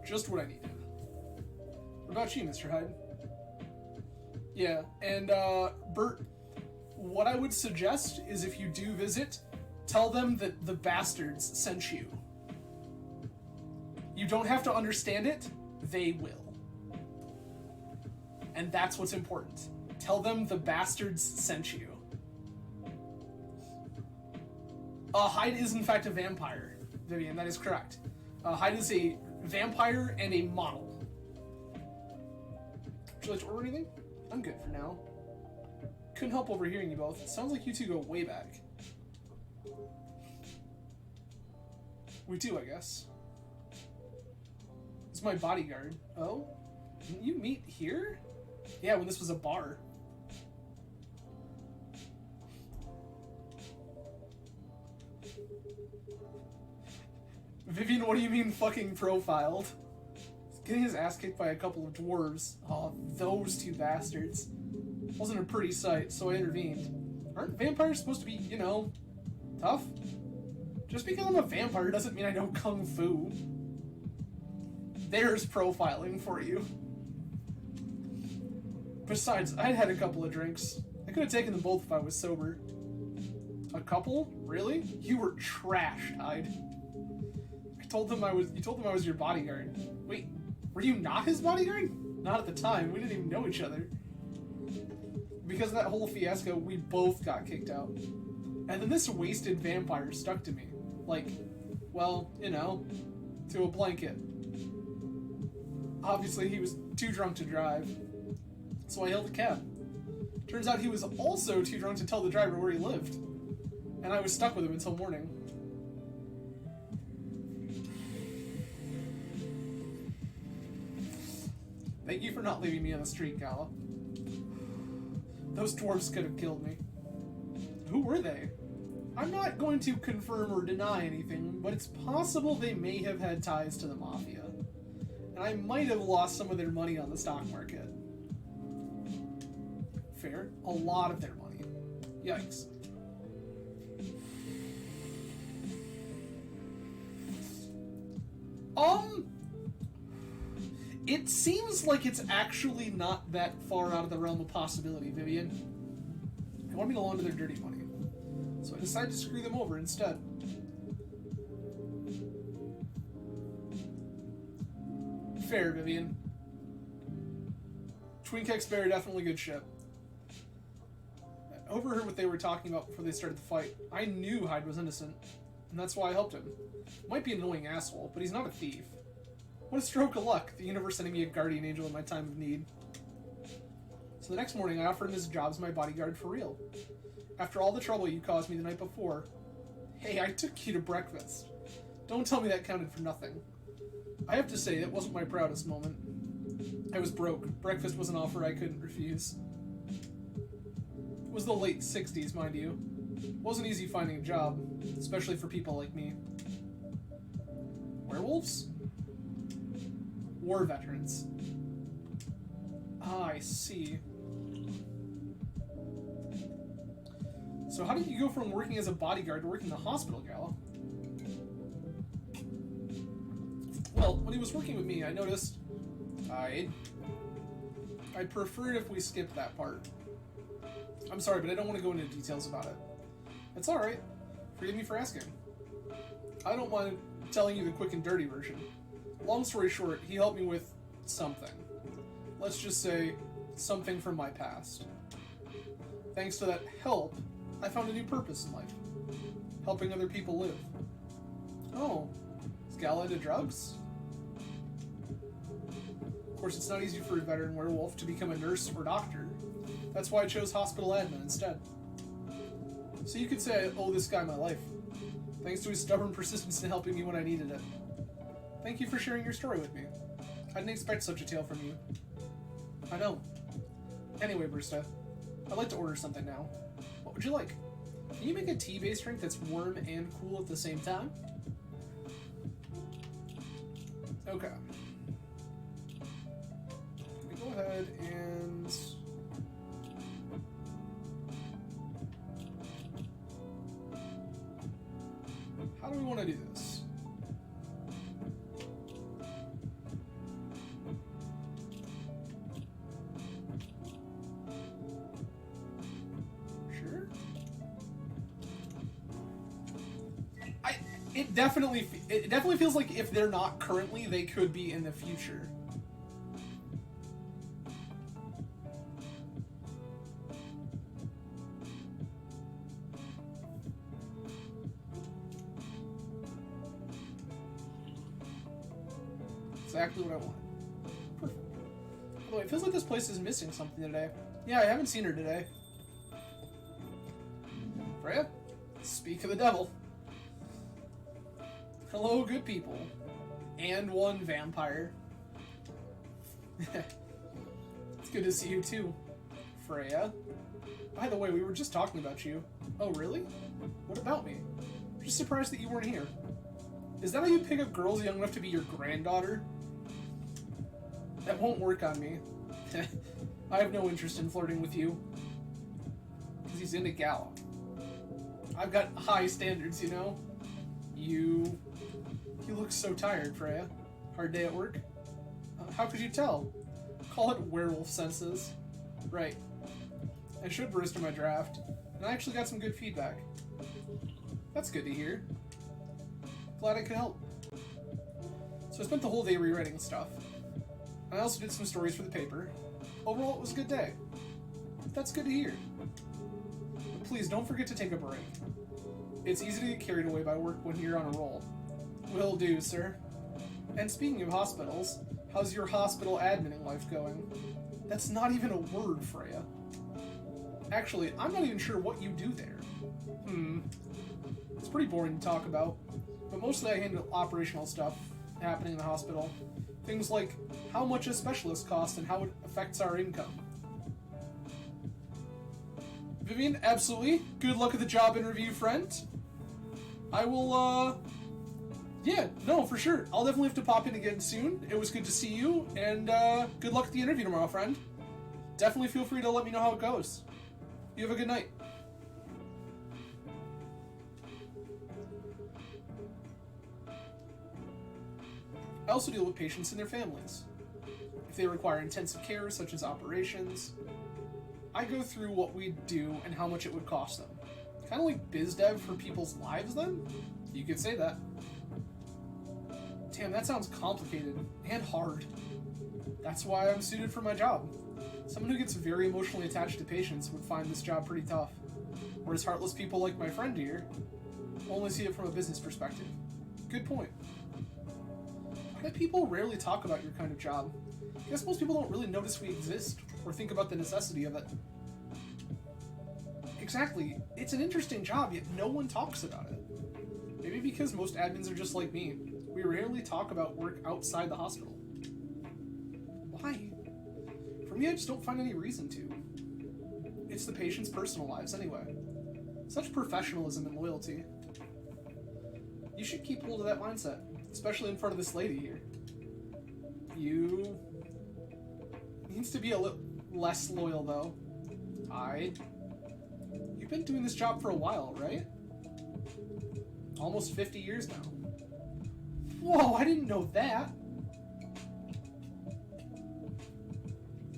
Just what I needed. What about you, Mr. Hyde? Yeah, and, Bert, what I would suggest is if you do visit, tell them that the bastards sent you. You don't have to understand it, they will. And that's what's important. Tell them the bastards sent you. Hyde is in fact a vampire, Vivian, that is correct. Hyde is a vampire and a model. Would you like to order anything? I'm good for now. Couldn't help overhearing you both. It sounds like you two go way back. We do, I guess. It's my bodyguard. Oh? Didn't you meet here? Yeah, when this was a bar. Vivian, what do you mean fucking profiled? He's getting his ass kicked by a couple of dwarves. Oh, those two bastards. Wasn't a pretty sight, so I intervened. Aren't vampires supposed to be, you know, tough? Just because I'm a vampire doesn't mean I know kung fu. There's profiling for you. Besides, I'd had a couple of drinks. I could have taken them both if I was sober. A couple? Really? You were trashed, Hyde. You told them I was your bodyguard. Wait, were you not his bodyguard? Not at the time. We didn't even know each other. Because of that whole fiasco, we both got kicked out. And then this wasted vampire stuck to me. Like, well, you know, to a blanket. Obviously, he was too drunk to drive. So I hailed a cab. Turns out he was also too drunk to tell the driver where he lived. And I was stuck with him until morning. Thank you for not leaving me on the street, Gala. Those dwarves could have killed me. Who were they? I'm not going to confirm or deny anything, but it's possible they may have had ties to the Mafia. And I might have lost some of their money on the stock market. Fair. A lot of their money. Yikes. It seems like it's actually not that far out of the realm of possibility, Vivian. They want me to launder their dirty money. So I decided to screw them over instead. Fair, Vivian. Twink X Bear, definitely good ship. I overheard what they were talking about before they started the fight. I knew Hyde was innocent, and that's why I helped him. Might be an annoying asshole, but he's not a thief. What a stroke of luck, the universe sending me a guardian angel in my time of need. So the next morning, I offered him his job as my bodyguard for real. After all the trouble you caused me the night before. Hey, I took you to breakfast. Don't tell me that counted for nothing. I have to say, it wasn't my proudest moment. I was broke. Breakfast was an offer I couldn't refuse. It was the late 60s, mind you. It wasn't easy finding a job, especially for people like me. Werewolves? War veterans. Ah, I see. So how did you go from working as a bodyguard to working in the hospital, Gala? Well, when he was working with me, I noticed I'd prefer it if we skipped that part. I'm sorry, but I don't want to go into details about it. It's alright. Forgive me for asking. I don't mind telling you the quick and dirty version. Long story short, he helped me with something. Let's just say, something from my past. Thanks to that help, I found a new purpose in life. Helping other people live. Oh, is Gala into drugs? Of course, it's not easy for a veteran werewolf to become a nurse or doctor. That's why I chose hospital admin instead. So you could say I owe this guy my life. Thanks to his stubborn persistence in helping me when I needed it. Thank you for sharing your story with me. I didn't expect such a tale from you. I know. Anyway, Brista, I'd like to order something now. What would you like? Can you make a tea-based drink that's warm and cool at the same time? Okay. Let me go ahead and... How do we want to do this? Sure. It definitely feels like if they're not currently, they could be in the future. Exactly what I want. Perfect. By the way, it feels like this place is missing something today. Yeah, I haven't seen her today. Freya? Speak of the devil. Hello, good people. And one vampire. It's good to see you too, Freya. By the way, we were just talking about you. Oh, really? What about me? I'm just surprised that you weren't here. Is that how you pick up girls young enough to be your granddaughter? That won't work on me. I have no interest in flirting with you. Because he's into Gala. I've got high standards, you know? You look so tired, Freya. Hard day at work? How could you tell? Call it werewolf senses. Right. I should barista my draft, and I actually got some good feedback. That's good to hear. Glad I could help. So I spent the whole day rewriting stuff. I also did some stories for the paper. Overall, it was a good day. That's good to hear. But please don't forget to take a break. It's easy to get carried away by work when you're on a roll. Will do, sir. And speaking of hospitals, how's your hospital adminning life going? That's not even a word, Freya. Actually, I'm not even sure what you do there. It's pretty boring to talk about, but mostly I handle operational stuff happening in the hospital. Things like how much a specialist costs and how it affects our income. Vivian, absolutely. Good luck at the job interview, friend. I will, yeah, no, for sure. I'll definitely have to pop in again soon. It was good to see you, and good luck at the interview tomorrow, friend. Definitely feel free to let me know how it goes. You have a good night. I also deal with patients and their families. If they require intensive care, such as operations, I go through what we do and how much it would cost them. Kind of like biz dev for people's lives, then? You could say that. Damn, that sounds complicated and hard. That's why I'm suited for my job. Someone who gets very emotionally attached to patients would find this job pretty tough. Whereas heartless people like my friend here only see it from a business perspective. Good point. Why do people rarely talk about your kind of job? I guess most people don't really notice we exist or think about the necessity of it. Exactly. It's an interesting job, yet no one talks about it. Maybe because most admins are just like me. We rarely talk about work outside the hospital. Why? For me, I just don't find any reason to. It's the patient's personal lives anyway. Such professionalism and loyalty. You should keep hold of that mindset, especially in front of this lady here. You needs to be a little less loyal, though. You've been doing this job for a while, right? Almost 50 years now. Whoa, I didn't know that.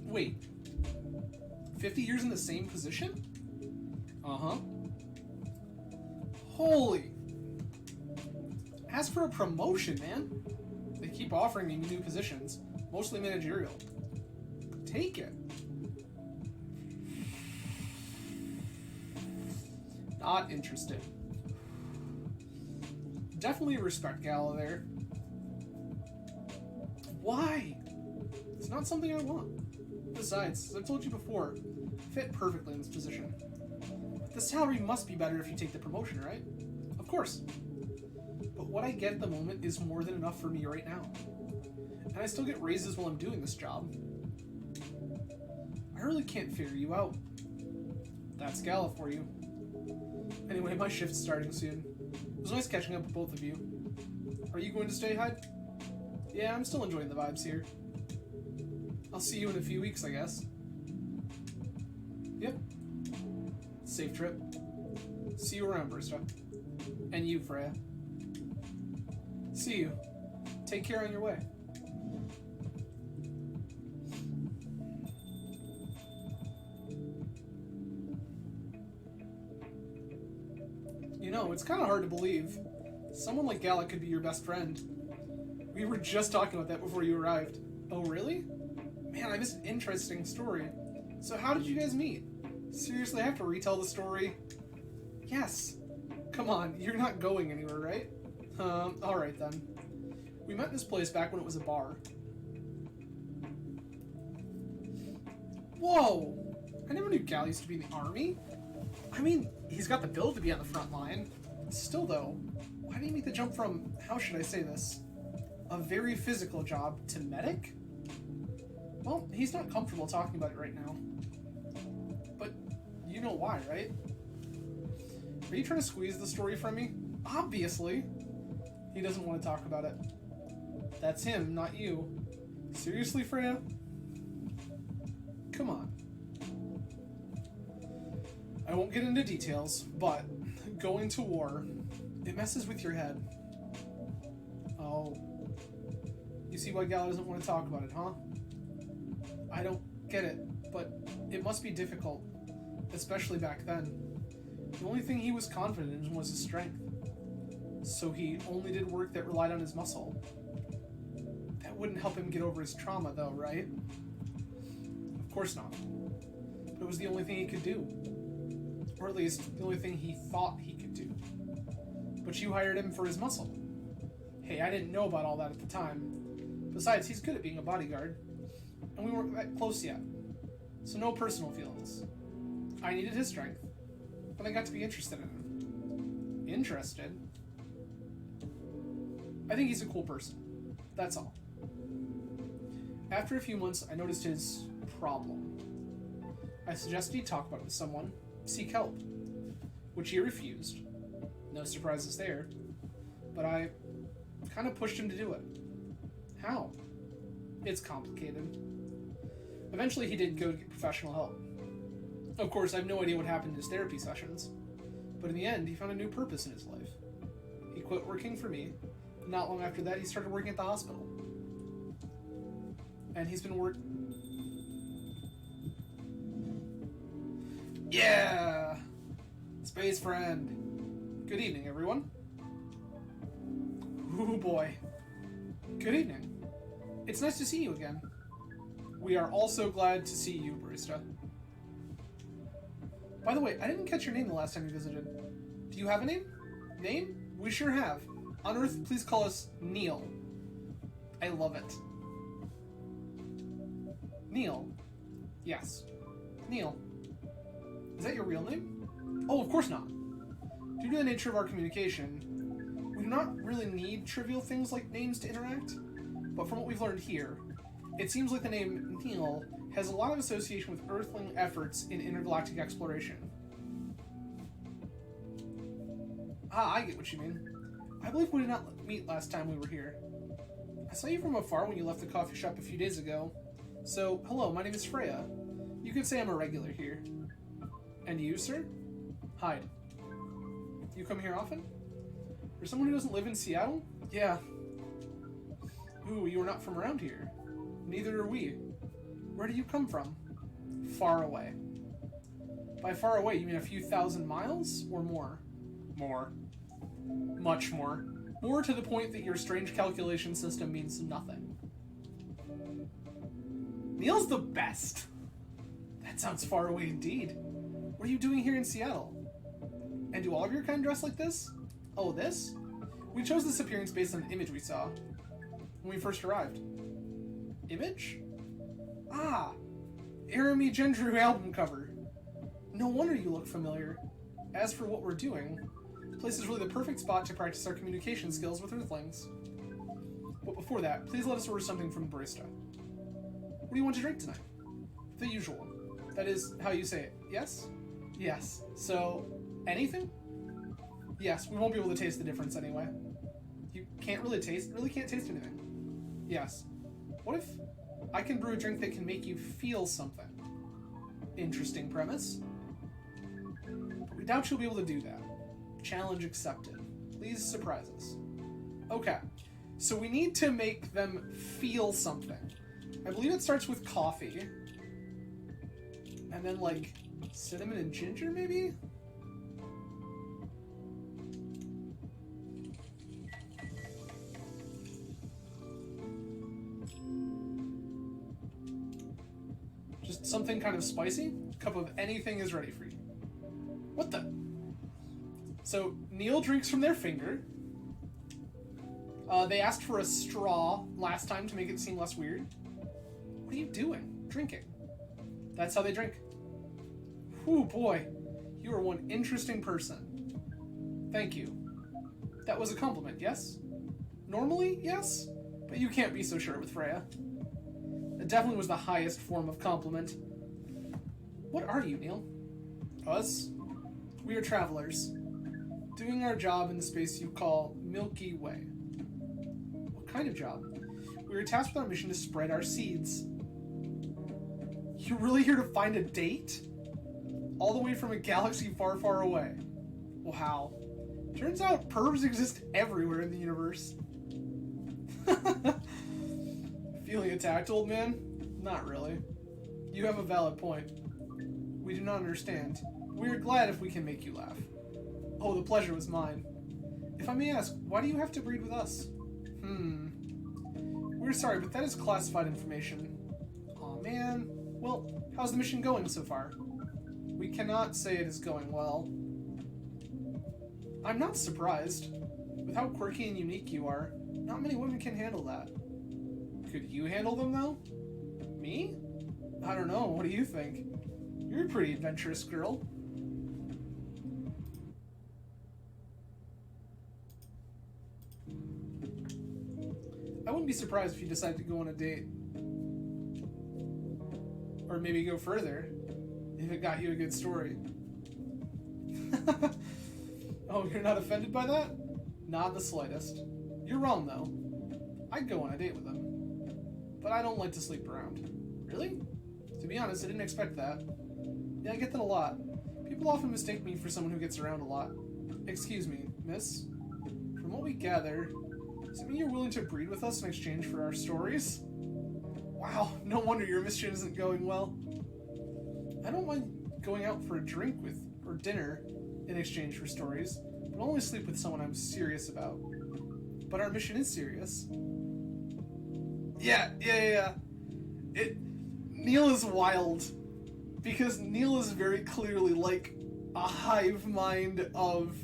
Wait. 50 years in the same position? Uh-huh. Holy. Ask for a promotion, man. They keep offering me new positions, mostly managerial. Take it. Not interested. Definitely respect Gala there. Why? It's not something I want. Besides, as I've told you before, I fit perfectly in this position. But the salary must be better if you take the promotion, right? Of course. But what I get at the moment is more than enough for me right now. And I still get raises while I'm doing this job. I really can't figure you out. That's Gala for you. Anyway, my shift's starting soon. It was nice catching up with both of you. Are you going to stay, Hyde? Yeah, I'm still enjoying the vibes here. I'll see you in a few weeks, I guess. Yep. Safe trip. See you around, Barista. And you, Freya. See you. Take care on your way. You know, it's kind of hard to believe. Someone like Gallic could be your best friend. We were just talking about that before you arrived. Oh, really? Man, I missed an interesting story. So how did you guys meet? Seriously, I have to retell the story? Yes. Come on, you're not going anywhere, right? Alright then. We met in this place back when it was a bar. Whoa! I never knew Gal used to be in the army. I mean, he's got the build to be on the front line. Still though, why did he make the jump from, how should I say this, a very physical job to medic? Well, he's not comfortable talking about it right now. But you know why, right? Are you trying to squeeze the story from me? Obviously! He doesn't want to talk about it. That's him, not you. Seriously, Freya? Come on. I won't get into details, but going to war, it messes with your head. Oh. You see why Gal doesn't want to talk about it, huh? I don't get it, but it must be difficult, especially back then. The only thing he was confident in was his strength. So he only did work that relied on his muscle. That wouldn't help him get over his trauma, though, right? Of course not. But it was the only thing he could do. Or at least, the only thing he thought he could do. But you hired him for his muscle. Hey, I didn't know about all that at the time. Besides, he's good at being a bodyguard. And we weren't that close yet. So no personal feelings. I needed his strength. But I got to be interested in him. Interested? I think he's a cool person. That's all. After a few months, I noticed his problem. I suggested he talk about it with someone, seek help, which he refused. No surprises there. But I kind of pushed him to do it. How? It's complicated. Eventually, he did go to get professional help. Of course, I have no idea what happened in his therapy sessions, but in the end, he found a new purpose in his life. He quit working for me. Not long after that, he started working at the hospital. And he's been Yeah! Space friend. Good evening, everyone. Ooh, boy. Good evening. It's nice to see you again. We are also glad to see you, Barista. By the way, I didn't catch your name the last time you visited. Do you have a name? Name? We sure have. On Earth, please call us Neil. I love it. Neil. Yes. Neil. Is that your real name? Oh, of course not. Due to the nature of our communication, we do not really need trivial things like names to interact, but from what we've learned here, it seems like the name Neil has a lot of association with Earthling efforts in intergalactic exploration. Ah, I get what you mean. I believe we did not meet last time we were here. I saw you from afar when you left the coffee shop a few days ago. So, hello, my name is Freya. You could say I'm a regular here. And you, sir? Hyde. You come here often? For someone who doesn't live in Seattle? Yeah. Ooh, you are not from around here. Neither are we. Where do you come from? Far away. By far away, you mean a few thousand miles? Or more? More. Much more. More to the point that your strange calculation system means nothing. Neil's the best. That sounds far away indeed. What are you doing here in Seattle? And do all of your kind dress like this? Oh, this? We chose this appearance based on an image we saw when we first arrived. Image? Ah! Arami Gendru album cover. No wonder you look familiar. As for what we're doing, the place is really the perfect spot to practice our communication skills with Earthlings. But before that, please let us order something from the barista. What do you want to drink tonight? The usual. That is how you say it, yes? Yes. So, anything? Yes, we won't be able to taste the difference anyway. You can't really taste anything. Yes. What if I can brew a drink that can make you feel something? Interesting premise. But we doubt you'll be able to do that. Challenge accepted. Please surprise us. Okay. So we need to make them feel something. I believe it starts with coffee. And then, like, cinnamon and ginger, maybe? Just something kind of spicy. A cup of anything is ready for you. What the? So, Neil drinks from their finger. They asked for a straw last time to make it seem less weird. What are you doing? Drinking. That's how they drink. Whew, boy. You are one interesting person. Thank you. That was a compliment, yes? Normally, yes? But you can't be so sure with Freya. It definitely was the highest form of compliment. What are you, Neil? Us? We are travelers. Doing our job in the space you call Milky Way. What kind of job? We were tasked with our mission to spread our seeds. You're really here to find a date? All the way from a galaxy far, far away. Wow. Turns out pervs exist everywhere in the universe. Feeling attacked, old man? Not really. You have a valid point. We do not understand. We are glad if we can make you laugh. Oh, the pleasure was mine. If I may ask, why do you have to breed with us? We're sorry, but that is classified information. Aw, man. Well, how's the mission going so far? We cannot say it is going well. I'm not surprised. With how quirky and unique you are, not many women can handle that. Could you handle them, though? Me? I don't know. What do you think? You're a pretty adventurous girl. I wouldn't be surprised if you decide to go on a date. Or maybe go further, if it got you a good story. Oh, you're not offended by that? Not the slightest. You're wrong, though. I'd go on a date with them. But I don't like to sleep around. Really? To be honest, I didn't expect that. Yeah, I get that a lot. People often mistake me for someone who gets around a lot. Excuse me, miss? From what we gather, does it mean you're willing to breed with us in exchange for our stories? Wow, no wonder your mission isn't going well. I don't mind going out for a drink with, or dinner, in exchange for stories, but I'll only sleep with someone I'm serious about. But our mission is serious. Yeah. Neil is wild. Because Neil is very clearly like a hive mind of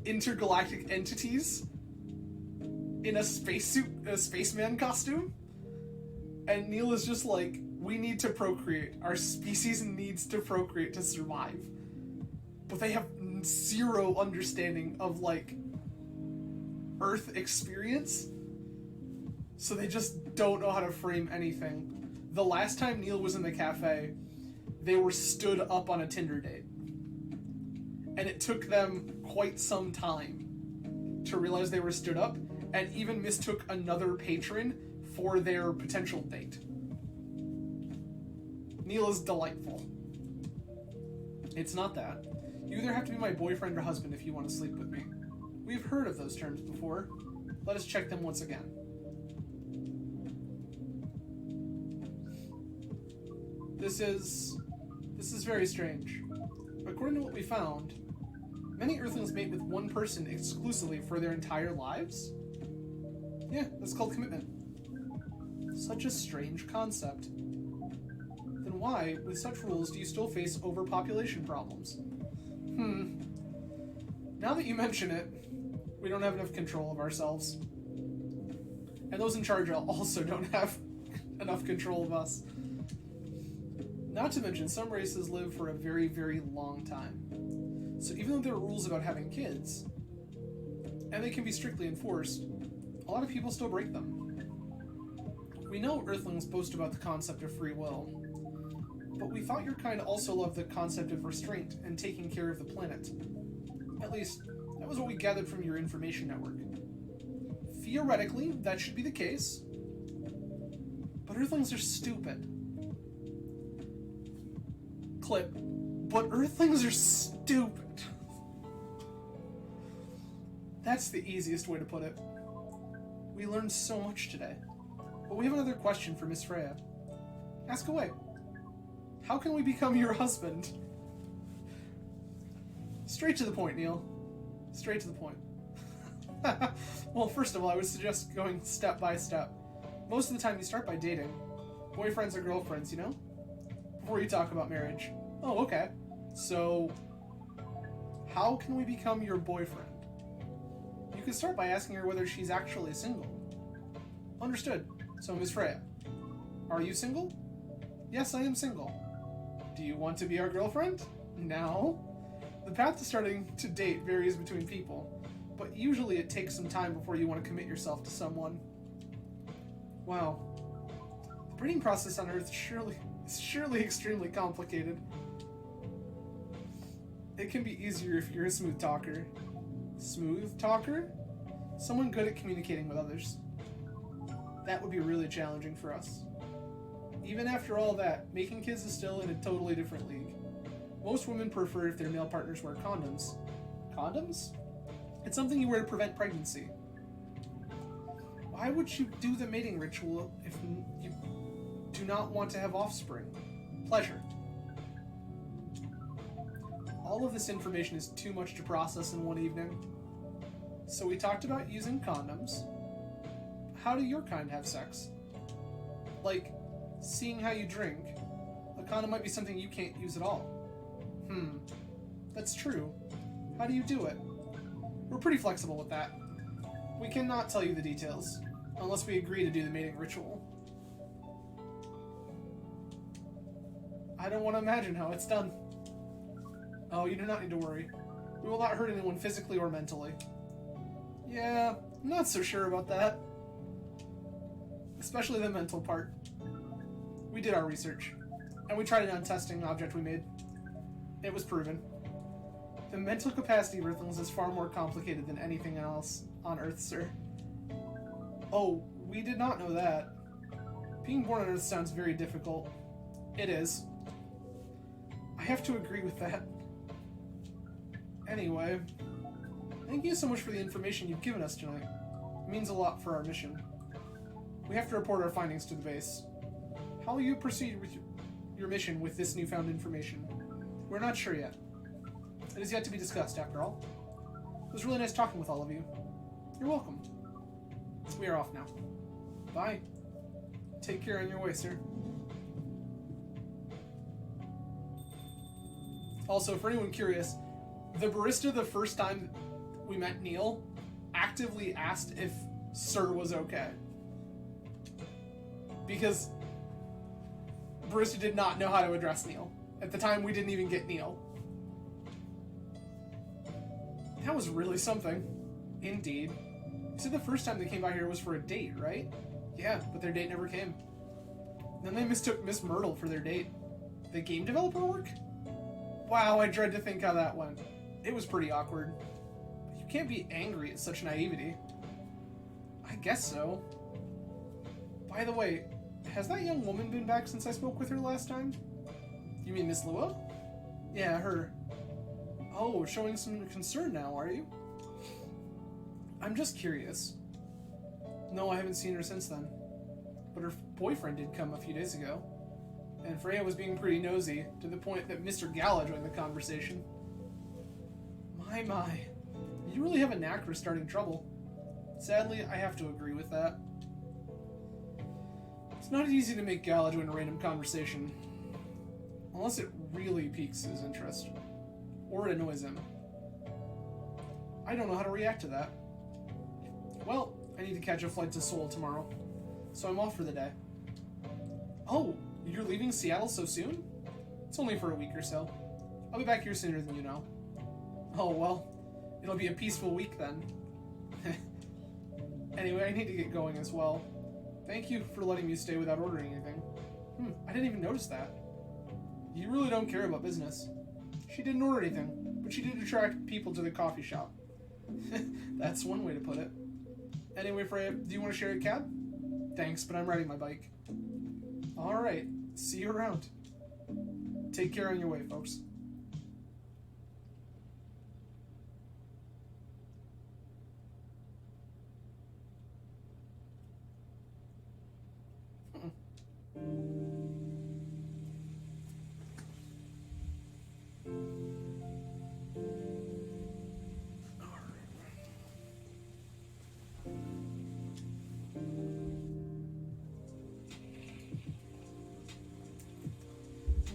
intergalactic entities in a spacesuit, a spaceman costume. And Neil is just like, we need to procreate. Our species needs to procreate to survive. But they have zero understanding of, like, Earth experience. So they just don't know how to frame anything. The last time Neil was in the cafe, they were stood up on a Tinder date. And it took them quite some time to realize they were stood up, and even mistook another patron for their potential date. Neil is delightful. It's not that. You either have to be my boyfriend or husband if you want to sleep with me. We've heard of those terms before. Let us check them once again. This is very strange. According to what we found, many Earthlings mate with one person exclusively for their entire lives? Yeah, that's called commitment. Such a strange concept. Then why, with such rules, do you still face overpopulation problems? Now that you mention it, we don't have enough control of ourselves. And those in charge also don't have enough control of us. Not to mention, some races live for a very, very long time. So even though there are rules about having kids, and they can be strictly enforced, a lot of people still break them. We know Earthlings boast about the concept of free will, but we thought your kind also loved the concept of restraint and taking care of the planet. At least, That was what we gathered from your information network. Theoretically, that should be the case. But Earthlings are stupid. Clip. But Earthlings are stupid. That's the easiest way to put it. We learned so much today. But we have another question for Miss Freya. Ask away. How can we become your husband? Straight to the point, Neil. Straight to the point. Well, first of all, I would suggest going step by step. Most of the time you start by dating. Boyfriends or girlfriends, you know? Before you talk about marriage. Oh, okay. So, how can we become your boyfriend? You can start by asking her whether she's actually single. Understood. So, Miss Freya, are you single? Yes, I am single. Do you want to be our girlfriend? No. The path to starting to date varies between people, but usually it takes some time before you want to commit yourself to someone. Wow. The breeding process on Earth is surely extremely complicated. It can be easier if you're a smooth talker. Smooth talker? Someone good at communicating with others. That would be really challenging for us. Even after all that, making kids is still in a totally different league. Most women prefer if their male partners wear condoms. Condoms? It's something you wear to prevent pregnancy. Why would you do the mating ritual if you do not want to have offspring? Pleasure. All of this information is too much to process in one evening. So we talked about using condoms. How do your kind have sex? Like, seeing how you drink. A condom might be something you can't use at all. That's true. How do you do it? We're pretty flexible with that. We cannot tell you the details, unless we agree to do the mating ritual. I don't want to imagine how it's done. Oh, you do not need to worry. We will not hurt anyone physically or mentally. Yeah, I'm not so sure about that. Especially the mental part. We did our research, and we tried it on testing an object we made. It was proven. The mental capacity of Earthlings is far more complicated than anything else on Earth, sir. Oh, we did not know that. Being born on Earth sounds very difficult. It is. I have to agree with that. Anyway, thank you so much for the information you've given us tonight. It means a lot for our mission. We have to report our findings to the base. How will you proceed with your mission with this newfound information? We're not sure yet. It is yet to be discussed, after all. It was really nice talking with all of you. You're welcome. We are off now. Bye. Take care on your way, sir. Also, for anyone curious, the barista the first time we met Neil actively asked if sir was okay. Because barista did not know how to address Neil. At the time, we didn't even get Neil. That was really something. Indeed. You said the first time they came by here was for a date, right? Yeah, but their date never came. Then they mistook Miss Myrtle for their date. The game developer work? Wow, I dread to think how that went. It was pretty awkward. But you can't be angry at such naivety. I guess so. By the way, has that young woman been back since I spoke with her last time? You mean Miss Lua? Yeah, her. Oh, showing some concern now, are you? I'm just curious. No, I haven't seen her since then. But her boyfriend did come a few days ago. And Freya was being pretty nosy, to the point that Mr. Gala joined the conversation. My. You really have a knack for starting trouble. Sadly, I have to agree with that. It's not easy to make Gala join a random conversation. Unless it really piques his interest. Or it annoys him. I don't know how to react to that. Well, I need to catch a flight to Seoul tomorrow, so I'm off for the day. Oh, you're leaving Seattle so soon? It's only for a week or so. I'll be back here sooner than you know. Oh, well, it'll be a peaceful week then. Anyway, I need to get going as well. Thank you for letting me stay without ordering anything. I didn't even notice that. You really don't care about business. She didn't order anything, but she did attract people to the coffee shop. That's one way to put it. Anyway, Freya, do you want to share a cab? Thanks, but I'm riding my bike. Alright, see you around. Take care on your way, folks.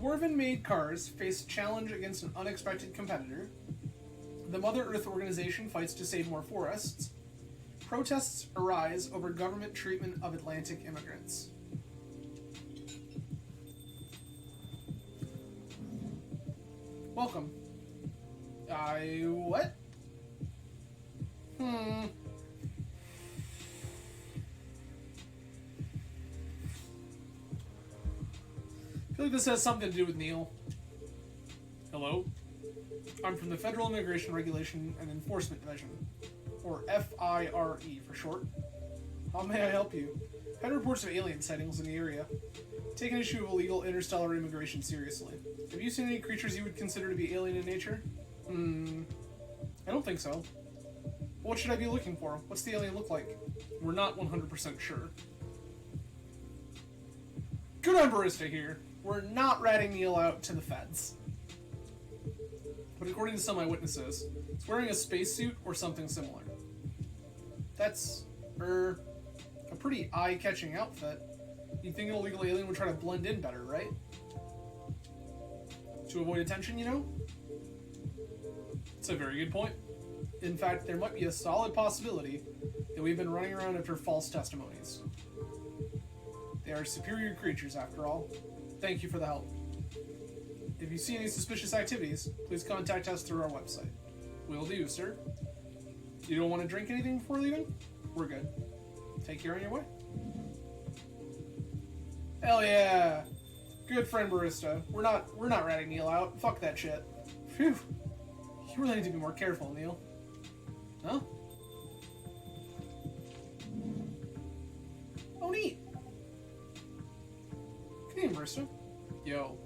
Dwarven-made cars face a challenge against an unexpected competitor. The Mother Earth organization fights to save more forests. Protests arise over government treatment of Atlantic immigrants. Welcome. What? I feel like this has something to do with Neil. Hello? I'm from the Federal Immigration Regulation and Enforcement Division, or FIRE for short. How may I help you? Had reports of alien sightings in the area. Take an issue of illegal interstellar immigration seriously. Have you seen any creatures you would consider to be alien in nature? I don't think so. What should I be looking for? What's the alien look like? We're not 100% sure. Good on Barista here. We're not ratting Neil out to the feds. But according to some eyewitnesses, it's wearing a spacesuit or something similar. That's, a pretty eye-catching outfit. You'd think an illegal alien would try to blend in better, right? To avoid attention, you know? It's a very good point. In fact, there might be a solid possibility that we've been running around after false testimonies. They are superior creatures, after all. Thank you for the help. If you see any suspicious activities, please contact us through our website. Will do, sir. You don't want to drink anything before leaving? We're good. Take care on your way. Hell yeah! Good friend, Barista. We're not ratting Neil out. Fuck that shit. Phew. You really need to be more careful, Neil. Huh? Oh, neat. Good evening, Barista. Yo.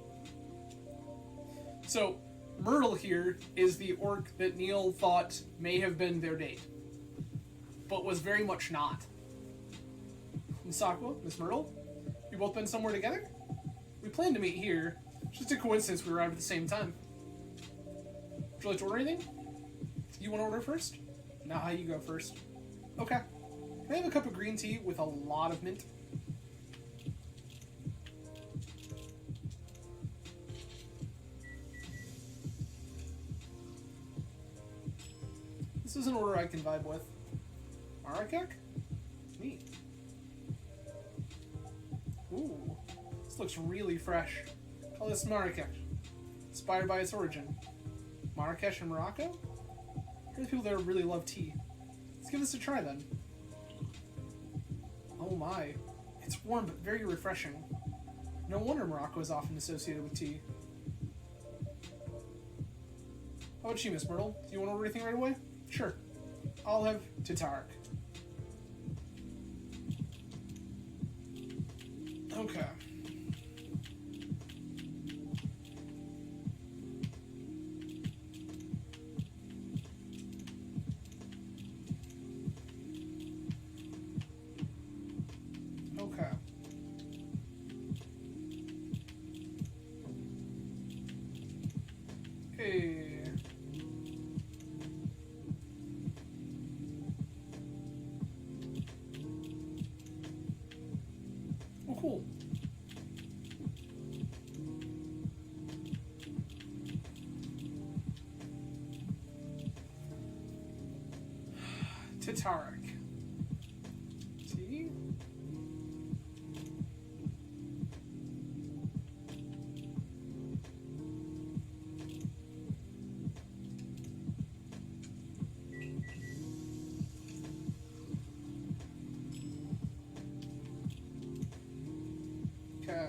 So, Myrtle here is the orc that Neil thought may have been their date, but was very much not. Misako, Miss Myrtle, you both been somewhere together? We planned to meet here. Just a coincidence we arrived at the same time. Would you like to order anything? You want to order first? Nah, you go first. Okay. Can I have a cup of green tea with a lot of mint? This is an order I can vibe with. Marakek? Neat. Ooh, this looks really fresh. Call this Marrakech. Inspired by its origin. Marrakesh and Morocco? I hear the people there really love tea. Let's give this a try then. Oh my. It's warm but very refreshing. No wonder Morocco is often associated with tea. How about you, Miss Myrtle? Do you want to order anything right away? Sure. I'll have Tatarik. Okay. Okay. Hey. Oh, cool. Tatarik. See? Okay.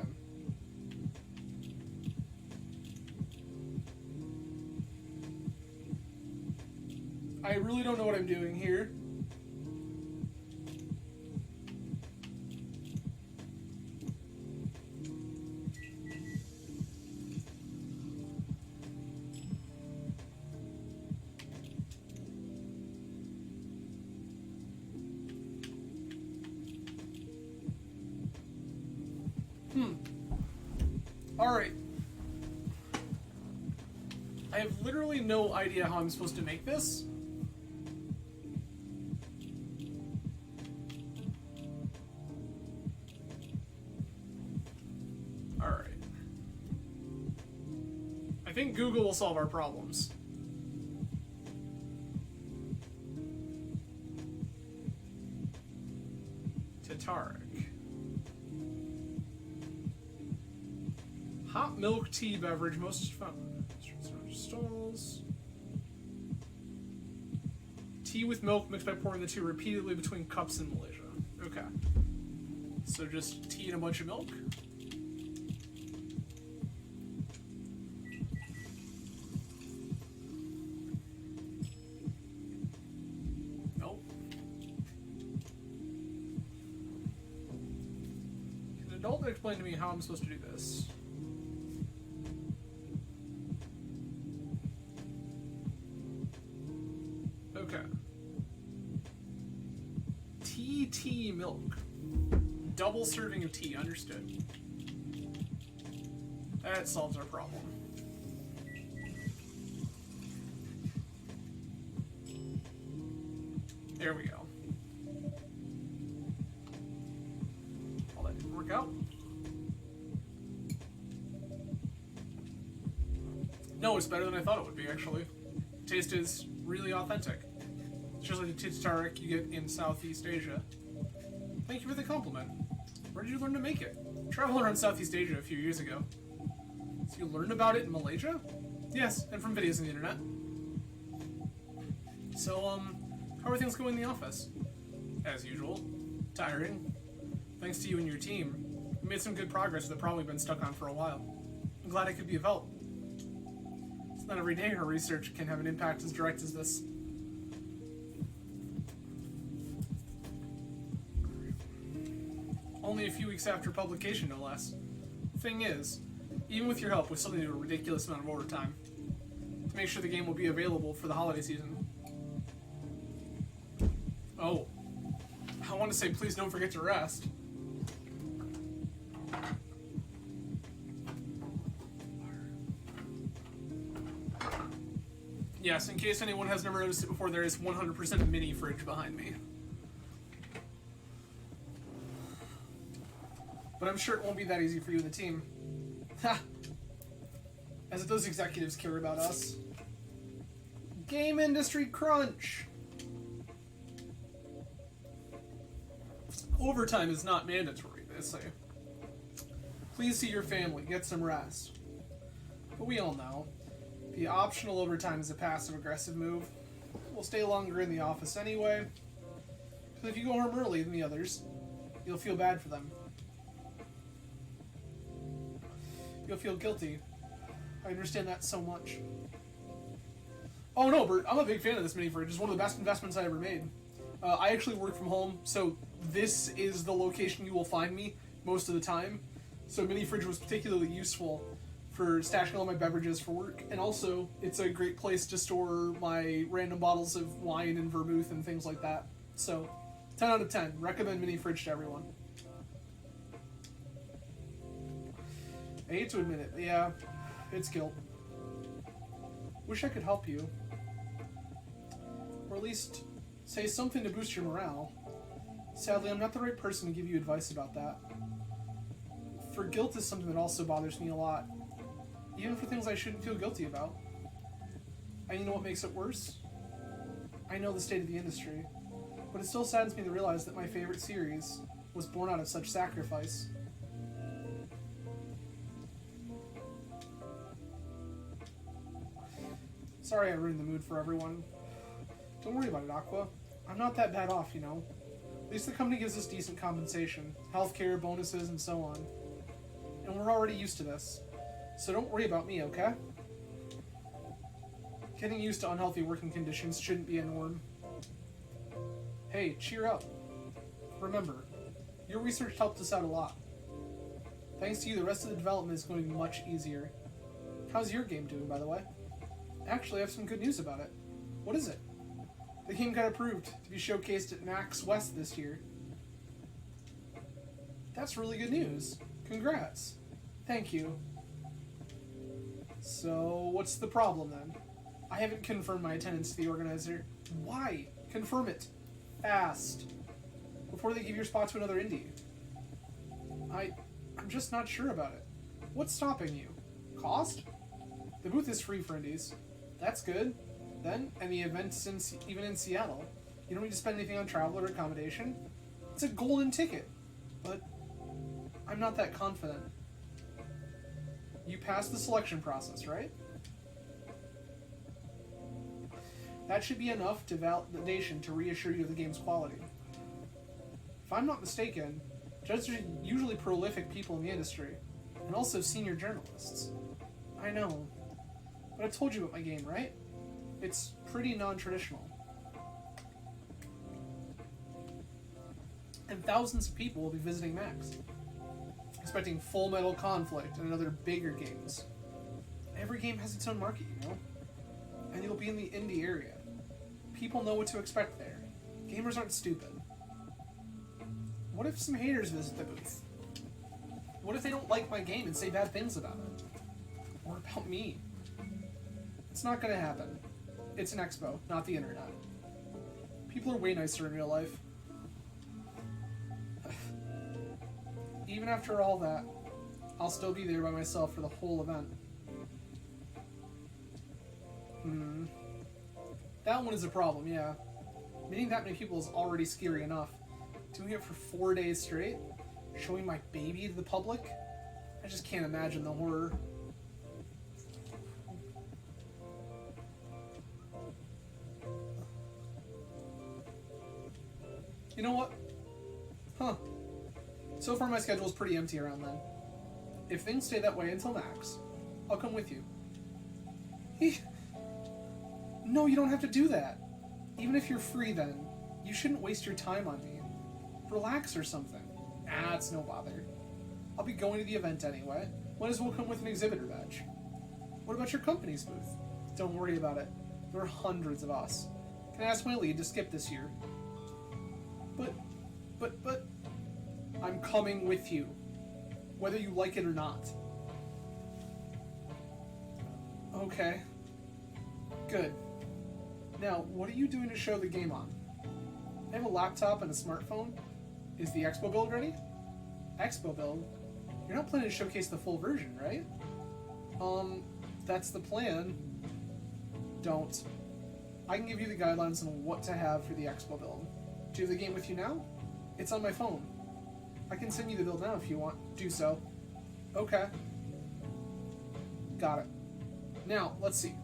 I really don't know what I'm doing here. Alright. I have literally no idea how I'm supposed to make this. Alright. I think Google will solve our problems. Tatarek. Hot milk tea beverage, most fun. Stalls. Tea with milk mixed by pouring the two repeatedly between cups in Malaysia. Okay. So just tea and a bunch of milk? Nope. Can an adult explain to me how I'm supposed to do this? Okay. Tea milk. Double serving of tea, understood. That solves our problem. There we go. Well, that didn't work out. No, it's better than I thought it would be, actually. Taste is really authentic. It's just like the Tatarek you get in Southeast Asia. Thank you for the compliment. Where did you learn to make it? Traveled around Southeast Asia a few years ago. So you learned about it in Malaysia? Yes, and from videos on the internet. So, how are things going in the office? As usual. Tiring. Thanks to you and your team, we made some good progress with a problem we've been stuck on for a while. I'm glad I could be of help. It's not every day our research can have an impact as direct as this. Only a few weeks after publication, no less. Thing is, even with your help, we still need to do a ridiculous amount of overtime to make sure the game will be available for the holiday season. Oh. I want to say please don't forget to rest. Yes, in case anyone has never noticed it before, there is 100% a mini fridge behind me. But I'm sure it won't be that easy for you and the team. Ha! As if those executives care about us. Game industry crunch! Overtime is not mandatory, they say. Please see your family, get some rest. But we all know, the optional overtime is a passive-aggressive move. We'll stay longer in the office anyway. Because if you go home early than the others, you'll feel bad for them. You'll feel guilty. I understand that so much. Oh no, Bert, I'm a big fan of this mini fridge. It's one of the best investments I ever made. I actually work from home, so this is the location you will find me most of the time. So mini fridge was particularly useful for stashing all my beverages for work. And also, it's a great place to store my random bottles of wine and vermouth and things like that. So, 10 out of 10. Recommend mini fridge to everyone. I hate to admit it, yeah, it's guilt. Wish I could help you. Or at least say something to boost your morale. Sadly, I'm not the right person to give you advice about that. For guilt is something that also bothers me a lot. Even for things I shouldn't feel guilty about. And you know what makes it worse? I know the state of the industry, but it still saddens me to realize that my favorite series was born out of such sacrifice. Sorry I ruined the mood for everyone. Don't worry about it, Aqua. I'm not that bad off, you know. At least the company gives us decent compensation, healthcare, bonuses, and so on. And we're already used to this. So don't worry about me, okay? Getting used to unhealthy working conditions shouldn't be a norm. Hey, cheer up. Remember, your research helped us out a lot. Thanks to you, the rest of the development is going much easier. How's your game doing, by the way? Actually, I have some good news about it. What is it? The game got approved to be showcased at NAX West this year. That's really good news. Congrats. Thank you. So, what's the problem then? I haven't confirmed my attendance to the organizer. Why? Confirm it. Fast. Before they give your spot to another indie. I'm just not sure about it. What's stopping you? Cost? The booth is free for indies. That's good. Then, and the event's even in Seattle. You don't need to spend anything on travel or accommodation. It's a golden ticket. But I'm not that confident. You passed the selection process, right? That should be enough to validation to reassure you of the game's quality. If I'm not mistaken, judges are usually prolific people in the industry, and also senior journalists. I know, but I told you about my game, right? It's pretty non-traditional. And thousands of people will be visiting Max, expecting Full Metal Conflict and other bigger games. Every game has its own market, you know? And you'll be in the indie area. People know what to expect there. Gamers aren't stupid. What if some haters visit the booth? What if they don't like my game and say bad things about it? Or about me? It's not gonna happen. It's an expo, not the internet. People are way nicer in real life. Even after all that, I'll still be there by myself for the whole event. That one is a problem, yeah. Meeting that many people is already scary enough. Doing it for 4 days straight? Showing my baby to the public? I just can't imagine the horror. You know what? Huh. So far my schedule's pretty empty around then. If things stay that way until Max, I'll come with you. No, you don't have to do that. Even if you're free then, you shouldn't waste your time on me. Relax or something. Ah, it's no bother. I'll be going to the event anyway. Might as well come with an exhibitor badge. What about your company's booth? Don't worry about it. There are hundreds of us. Can I ask my lead to skip this year? But... I'm coming with you. Whether you like it or not. Okay. Good. Now, what are you doing to show the game on? I have a laptop and a smartphone. Is the expo build ready? Expo build? You're not planning to showcase the full version, right? That's the plan. Don't. I can give you the guidelines on what to have for the expo build. Do you have the game with you now? It's on my phone. I can send you the build now if you want. Do so. Okay. Got it. Now, let's see.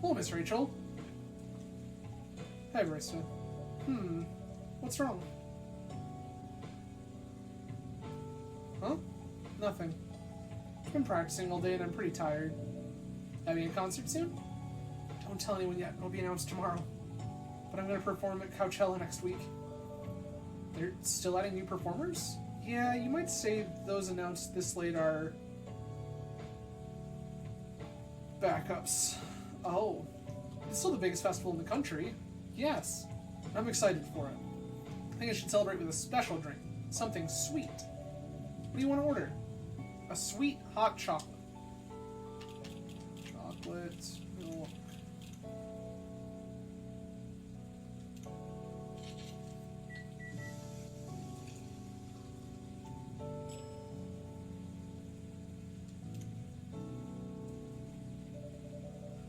Hello, Miss Rachel. Hi, Barista. What's wrong? Huh? Nothing. I've been practicing all day and I'm pretty tired. Having a concert soon? Don't tell anyone yet. It'll be announced tomorrow. But I'm going to perform at Coachella next week. They're still adding new performers? Yeah, you might say those announced this late are... backups. Oh. It's still the biggest festival in the country. Yes. I'm excited for it. I think I should celebrate with a special drink. Something sweet. What do you want to order? A sweet hot chocolate. Chocolate milk.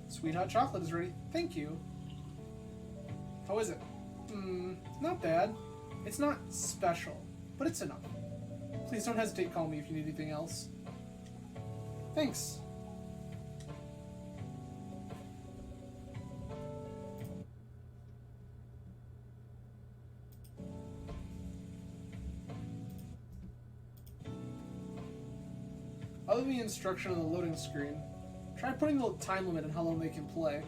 Sweet hot chocolate is ready. Thank you. How is it? Not bad. It's not special, but it's enough. Please don't hesitate to call me if you need anything else. Thanks. Other than the instruction on the loading screen, try putting a time limit on how long they can play.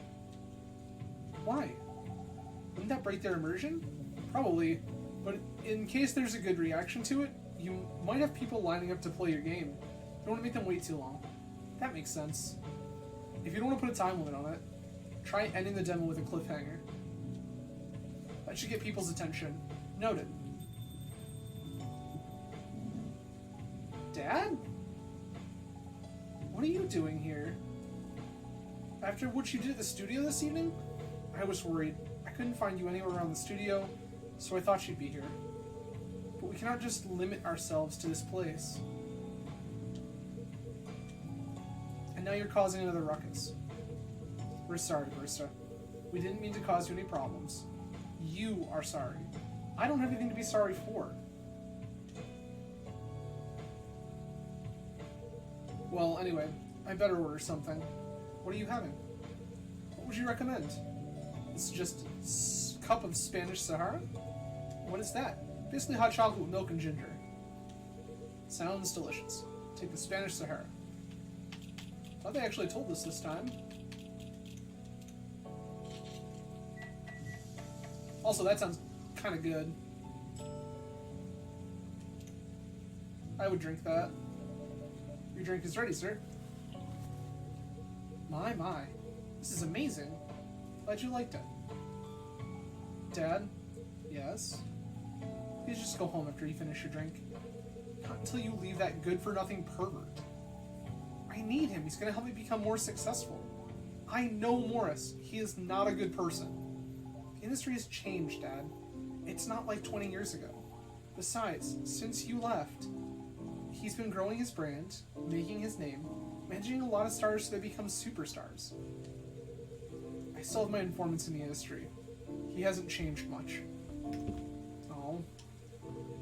Why? Wouldn't that break their immersion? Probably, but in case there's a good reaction to it, you might have people lining up to play your game. You don't want to make them wait too long. That makes sense. If you don't want to put a time limit on it, try ending the demo with a cliffhanger. That should get people's attention. Noted. Dad? What are you doing here? After what you did at the studio this evening? I was worried. I couldn't find you anywhere around the studio, so I thought you'd be here. But we cannot just limit ourselves to this place. And now you're causing another ruckus. We're sorry, Barista. We didn't mean to cause you any problems. You are sorry. I don't have anything to be sorry for. Well, anyway, I better order something. What are you having? What would you recommend? It's just a cup of Spanish Sahara? What is that? Basically hot chocolate with milk and ginger. Sounds delicious. Take the Spanish Sahara. Thought they actually told us this time. Also, that sounds kind of good. I would drink that. Your drink is ready, sir. My. This is amazing. Glad you liked it. Dad? Yes? Please just go home after you finish your drink. Not until you leave that good-for-nothing pervert. I need him. He's going to help me become more successful. I know Morris. He is not a good person. The industry has changed, Dad. It's not like 20 years ago. Besides, since you left, he's been growing his brand, making his name, managing a lot of stars so they become superstars. I still have my informants in the industry. He hasn't changed much. Oh.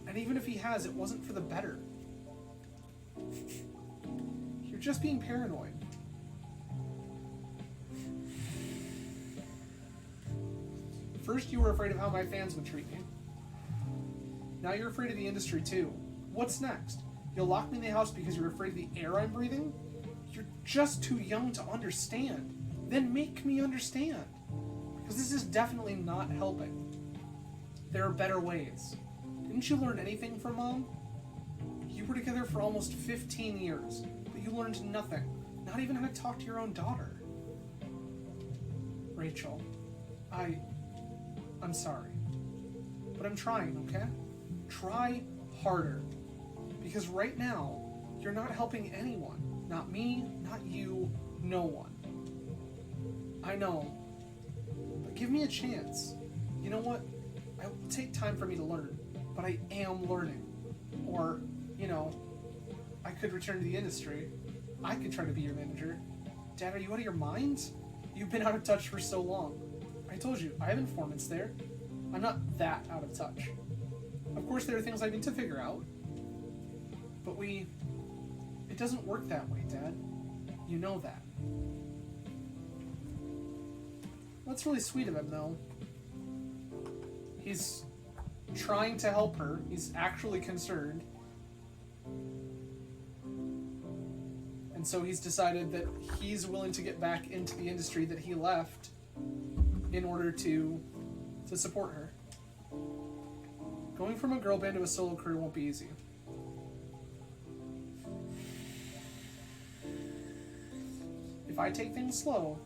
And even if he has, it wasn't for the better. You're just being paranoid. First you were afraid of how my fans would treat me. Now you're afraid of the industry too. What's next? You'll lock me in the house because you're afraid of the air I'm breathing? You're just too young to understand. Then make me understand. Because this is definitely not helping. There are better ways. Didn't you learn anything from Mom? You were together for almost 15 years, but you learned nothing. Not even how to talk to your own daughter. Rachel, I'm sorry. But I'm trying, okay? Try harder. Because right now, you're not helping anyone. Not me, not you, no one. I know. But give me a chance. You know what? It will take time for me to learn, but I am learning. Or, I could return to the industry. I could try to be your manager. Dad, are you out of your mind? You've been out of touch for so long. I told you, I have informants there. I'm not that out of touch. Of course, there are things I need to figure out. But it doesn't work that way, Dad. You know that. That's really sweet of him, though. He's trying to help her. He's actually concerned. And so he's decided that he's willing to get back into the industry that he left in order to support her. Going from a girl band to a solo career won't be easy. If I take things slow,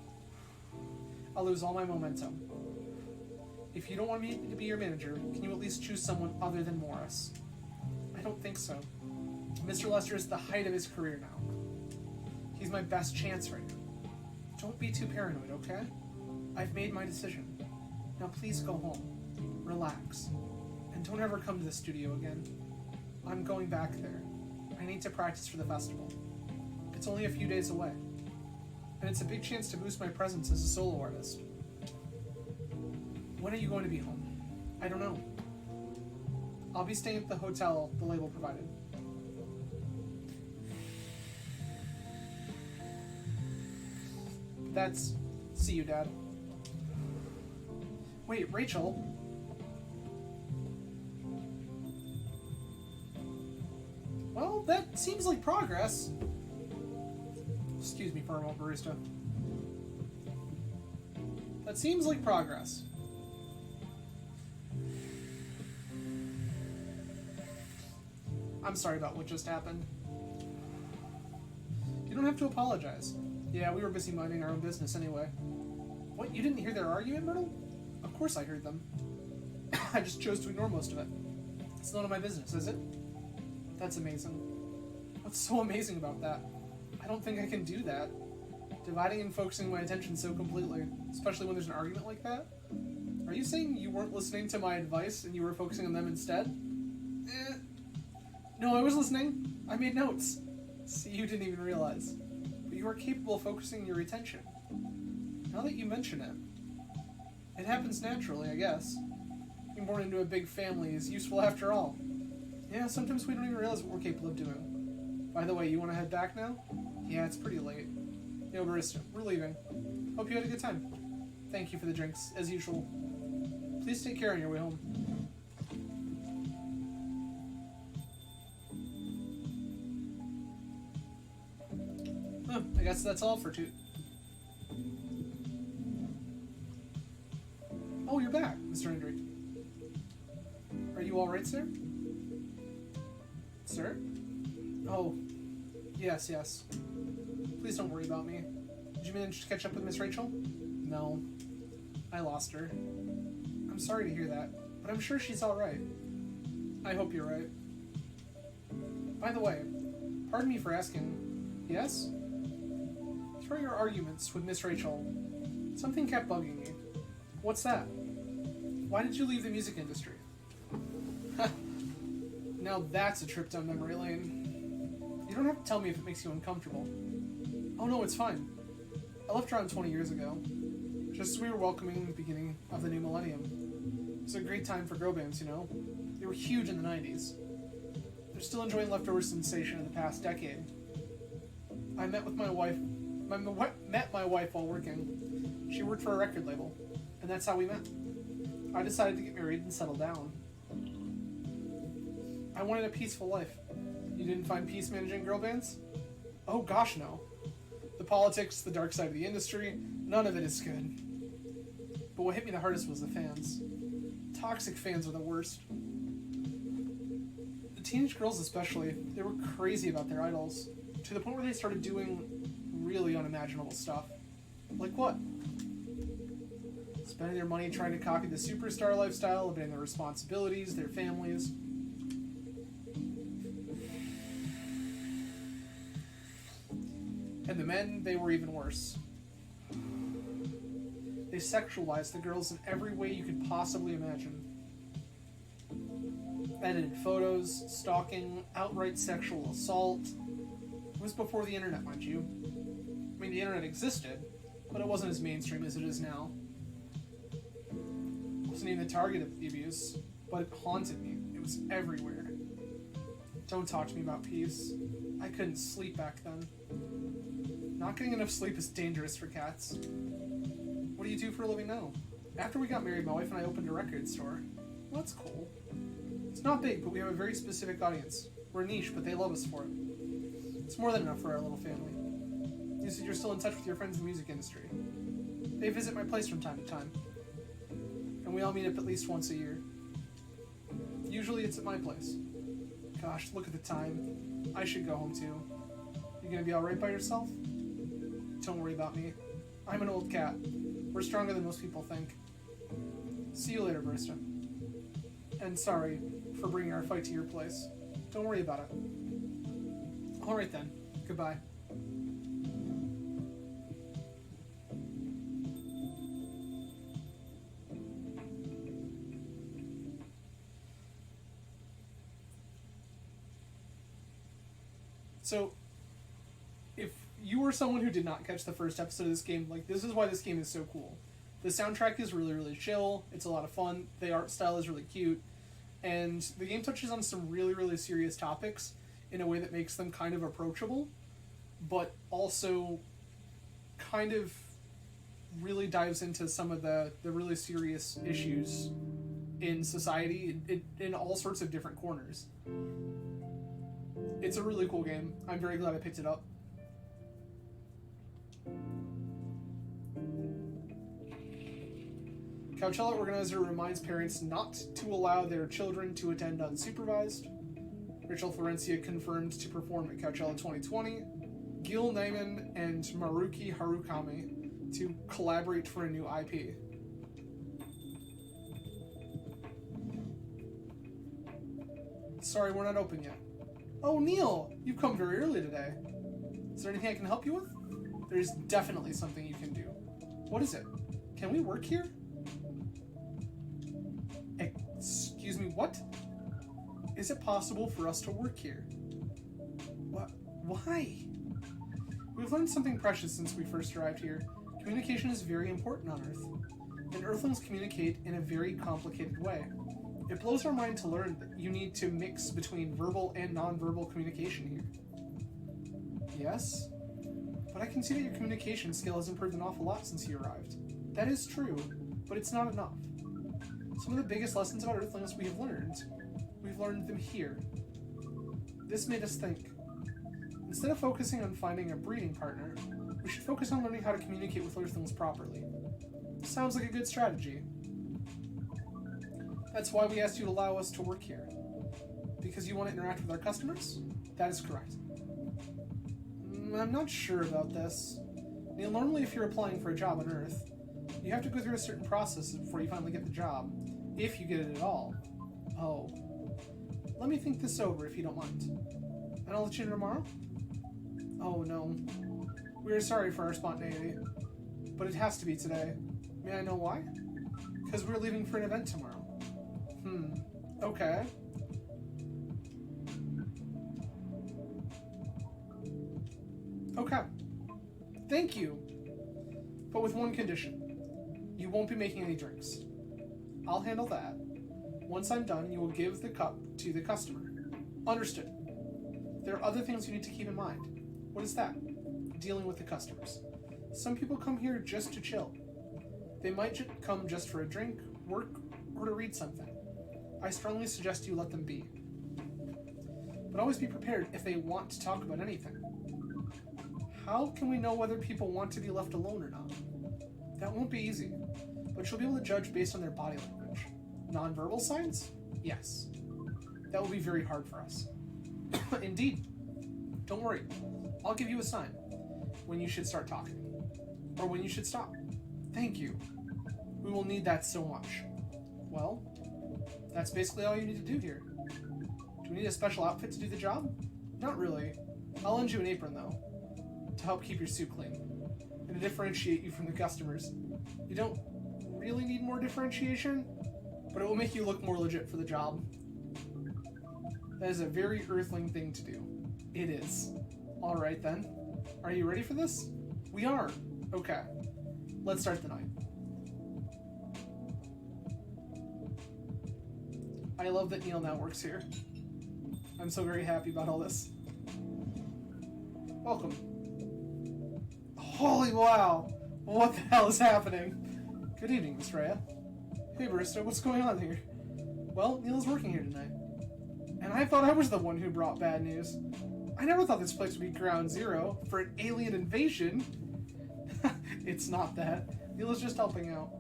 I'll lose all my momentum. If you don't want me to be your manager, can you at least choose someone other than Morris? I don't think so. Mr. Lester is at the height of his career now. He's my best chance right now. Don't be too paranoid, okay? I've made my decision. Now please go home. Relax. And don't ever come to the studio again. I'm going back there. I need to practice for the festival. It's only a few days away. And it's a big chance to boost my presence as a solo artist. When are you going to be home? I don't know. I'll be staying at the hotel the label provided. See you, Dad. Wait, Rachel? Well, that seems like progress. Excuse me for a moment, barista. That seems like progress. I'm sorry about what just happened. You don't have to apologize. Yeah, we were busy minding our own business anyway. What, you didn't hear their argument, Myrtle? Of course I heard them. I just chose to ignore most of it. It's none of my business, is it? That's amazing. What's so amazing about that? I don't think I can do that. Dividing and focusing my attention so completely, especially when there's an argument like that? Are you saying you weren't listening to my advice and you were focusing on them instead? No, I was listening. I made notes. See, you didn't even realize. But you are capable of focusing your attention. Now that you mention it, it happens naturally, I guess. Being born into a big family is useful after all. Yeah, sometimes we don't even realize what we're capable of doing. By the way, you want to head back now? Yeah, it's pretty late. Yo, barista, we're leaving. Hope you had a good time. Thank you for the drinks, as usual. Please take care on your way home. Oh, I guess that's all for two. Oh, you're back, Mr. Hendry. Are you alright, sir? Sir? Oh, yes. Please don't worry about me. Did you manage to catch up with Miss Rachel? No. I lost her. I'm sorry to hear that, but I'm sure she's alright. I hope you're right. By the way, pardon me for asking, yes? Throughout your arguments with Miss Rachel, something kept bugging me. What's that? Why did you leave the music industry? Now that's a trip down memory lane. You don't have to tell me if it makes you uncomfortable. Oh no, it's fine. I left around 20 years ago, just as we were welcoming the beginning of the new millennium. It was a great time for girl bands, you know? They were huge in the 90s. They're still enjoying leftover sensation in the past decade. I met my wife while working. She worked for a record label, and that's how we met. I decided to get married and settle down. I wanted a peaceful life. You didn't find peace managing girl bands? Oh gosh, no. The politics, the dark side of the industry, none of it is good. But what hit me the hardest was the fans. Toxic fans are the worst. The teenage girls especially, they were crazy about their idols, to the point where they started doing really unimaginable stuff. Like what? Spending their money trying to copy the superstar lifestyle, abandoning their responsibilities, their families. And the men, they were even worse. They sexualized the girls in every way you could possibly imagine. Edited photos, stalking, outright sexual assault. It was before the internet, mind you. I mean, the internet existed, but it wasn't as mainstream as it is now. I wasn't even the target of the abuse, but it haunted me. It was everywhere. Don't talk to me about peace. I couldn't sleep back then. Not getting enough sleep is dangerous for cats. What do you do for a living now? After we got married, my wife and I opened a record store. Well, that's cool. It's not big, but we have a very specific audience. We're niche, but they love us for it. It's more than enough for our little family. You said you're still in touch with your friends in the music industry. They visit my place from time to time. And we all meet up at least once a year. Usually it's at my place. Gosh, look at the time. I should go home too. You gonna be alright by yourself? Don't worry about me. I'm an old cat. We're stronger than most people think. See you later, barista. And sorry for bringing our fight to your place. Don't worry about it. Alright then. Goodbye. So, if you were someone who did not catch the first episode of this game, like, this is why this game is so cool. The soundtrack is really, really chill. It's a lot of fun. The art style is really cute. And the game touches on some really, really serious topics in a way that makes them kind of approachable, but also kind of really dives into some of the really serious issues in society in all sorts of different corners. It's a really cool game. I'm very glad I picked it up. Coachella organizer reminds parents not to allow their children to attend unsupervised. Rachel Florencia confirmed to perform at Coachella 2020. Gil Naiman and Maruki Harukami to collaborate for a new IP. Sorry, we're not open yet. Oh, Neil, you've come very early today. Is there anything I can help you with? There's definitely something you can do. What is it? Can we work here? Excuse me, what? Is it possible for us to work here? What? Why? We've learned something precious since we first arrived here. Communication is very important on Earth. And Earthlings communicate in a very complicated way. It blows our mind to learn that you need to mix between verbal and non-verbal communication here. Yes? But I can see that your communication skill has improved an awful lot since you arrived. That is true, but it's not enough. Some of the biggest lessons about Earthlings we've learned them here. This made us think. Instead of focusing on finding a breeding partner, we should focus on learning how to communicate with Earthlings properly. Sounds like a good strategy. That's why we asked you to allow us to work here. Because you want to interact with our customers? That is correct. I'm not sure about this. Neil, normally if you're applying for a job on Earth, you have to go through a certain process before you finally get the job, if you get it at all. Oh. Let me think this over if you don't mind. And I'll let you know tomorrow? Oh no. We are sorry for our spontaneity, but it has to be today. May I know why? Because we're leaving for an event tomorrow. Okay. Okay. Thank you. But with one condition. You won't be making any drinks. I'll handle that. Once I'm done, you will give the cup to the customer. Understood. There are other things you need to keep in mind. What is that? Dealing with the customers. Some people come here just to chill. They might come just for a drink, work, or to read something. I strongly suggest you let them be. But always be prepared if they want to talk about anything. How can we know whether people want to be left alone or not? That won't be easy, but you'll be able to judge based on their body language. Nonverbal signs? Yes. That will be very hard for us. Indeed. Don't worry. I'll give you a sign when you should start talking. Or when you should stop. Thank you. We will need that so much. Well, that's basically all you need to do here. Do we need a special outfit to do the job? Not really. I'll lend you an apron, though, to help keep your suit clean, and to differentiate you from the customers. You don't really need more differentiation, but it will make you look more legit for the job. That is a very Earthling thing to do. It is. Alright then. Are you ready for this? We are. Okay. Let's start the night. I love that Neil now works here. I'm so very happy about all this. Welcome. Holy wow! What the hell is happening? Good evening, Miss Freya. Hey, Barista, what's going on here? Well, Neil's working here tonight. And I thought I was the one who brought bad news. I never thought this place would be ground zero for an alien invasion. It's not that. Neil is just helping out.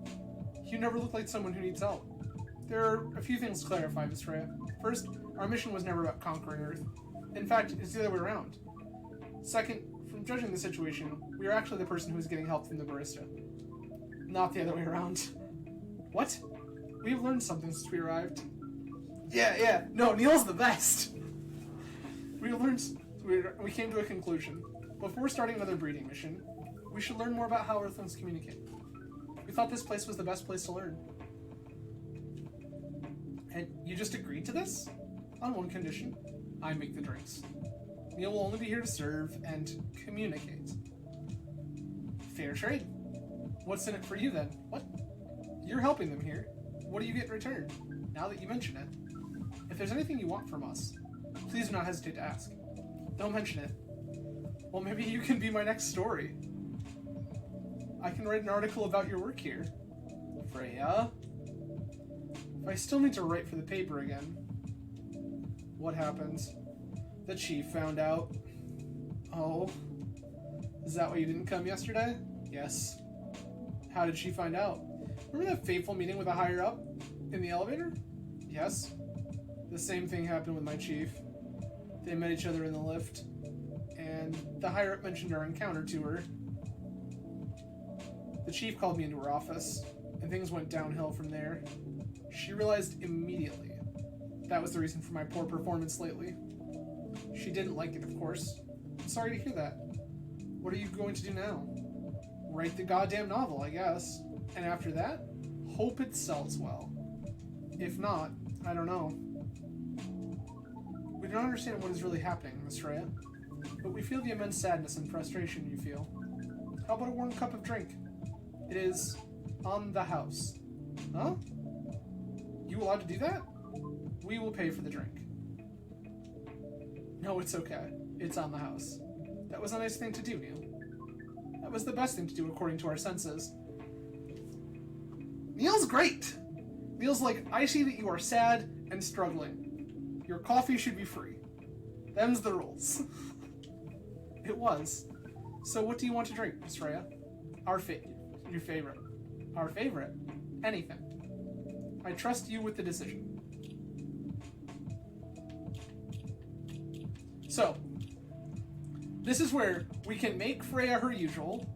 You never look like someone who needs help. There are a few things to clarify, Miss Freya. First, our mission was never about conquering Earth. In fact, it's the other way around. Second, from judging the situation, we are actually the person who is getting help from the barista. Not the other way around. What? We've learned something since we arrived. Yeah. No, Neil's the best. We came to a conclusion. Before starting another breeding mission, we should learn more about how Earthlings communicate. We thought this place was the best place to learn. And you just agreed to this? On one condition. I make the drinks. Neil will only be here to serve and communicate. Fair trade. What's in it for you then? What? You're helping them here. What do you get in return? Now that you mention it. If there's anything you want from us, please do not hesitate to ask. Don't mention it. Well, maybe you can be my next story. I can write an article about your work here. Freya? If I still need to write for the paper again. What happens? The chief found out. Oh. Is that why you didn't come yesterday? Yes. How did she find out? Remember that fateful meeting with a higher up in the elevator? Yes. The same thing happened with my chief. They met each other in the lift, and the higher up mentioned our encounter to her. The chief called me into her office, and things went downhill from there. She realized immediately that was the reason for my poor performance lately. She didn't like it, of course. I'm sorry to hear that. What are you going to do now? Write the goddamn novel, I guess. And after that, hope it sells well. If not, I don't know. We don't understand what is really happening, Miss Freya, but we feel the immense sadness and frustration you feel. How about a warm cup of drink? It is on the house. Huh? You allowed to do that? We will pay for the drink. No, it's okay. It's on the house. That was a nice thing to do, Neil. That was the best thing to do according to our senses. Neil's great! Neil's like, I see that you are sad and struggling. Your coffee should be free. Them's the rules. It was. So what do you want to drink, Miss Freya? Your favorite. Our favorite? Anything. I trust you with the decision. So, this is where we can make Freya her usual.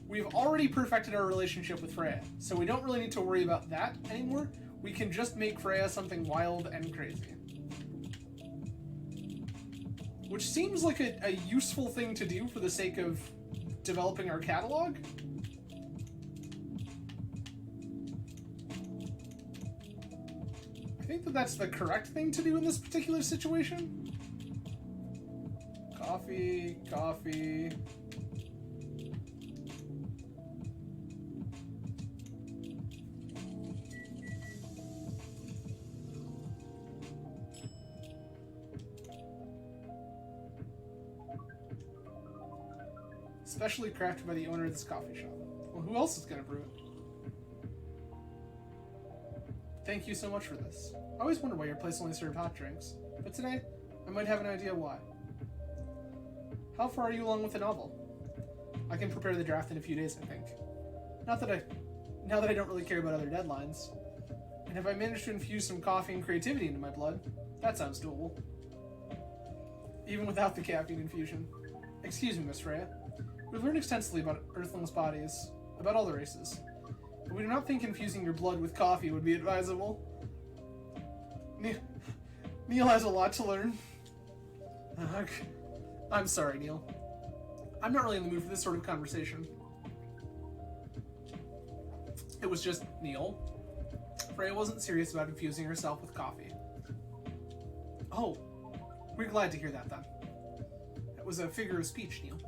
We've already perfected our relationship with Freya, so we don't really need to worry about that anymore. We can just make Freya something wild and crazy. Which seems like a useful thing to do for the sake of developing our catalog. I think that that's the correct thing to do in this particular situation. Coffee, coffee. Specially crafted by the owner of this coffee shop. Well, who else is gonna brew it? Thank you so much for this. I always wonder why your place only served hot drinks, but today, I might have an idea why. How far are you along with the novel? I can prepare the draft in a few days, I think. Now that I don't really care about other deadlines. And if I manage to infuse some coffee and creativity into my blood, that sounds doable. Even without the caffeine infusion. Excuse me, Miss Freya. We've learned extensively about Earthlings' bodies, about all the races. But we do not think infusing your blood with coffee would be advisable. Neil has a lot to learn. I'm sorry, Neil. I'm not really in the mood for this sort of conversation. It was just Neil. Freya wasn't serious about infusing herself with coffee. Oh, we're glad to hear that then. That was a figure of speech, Neil.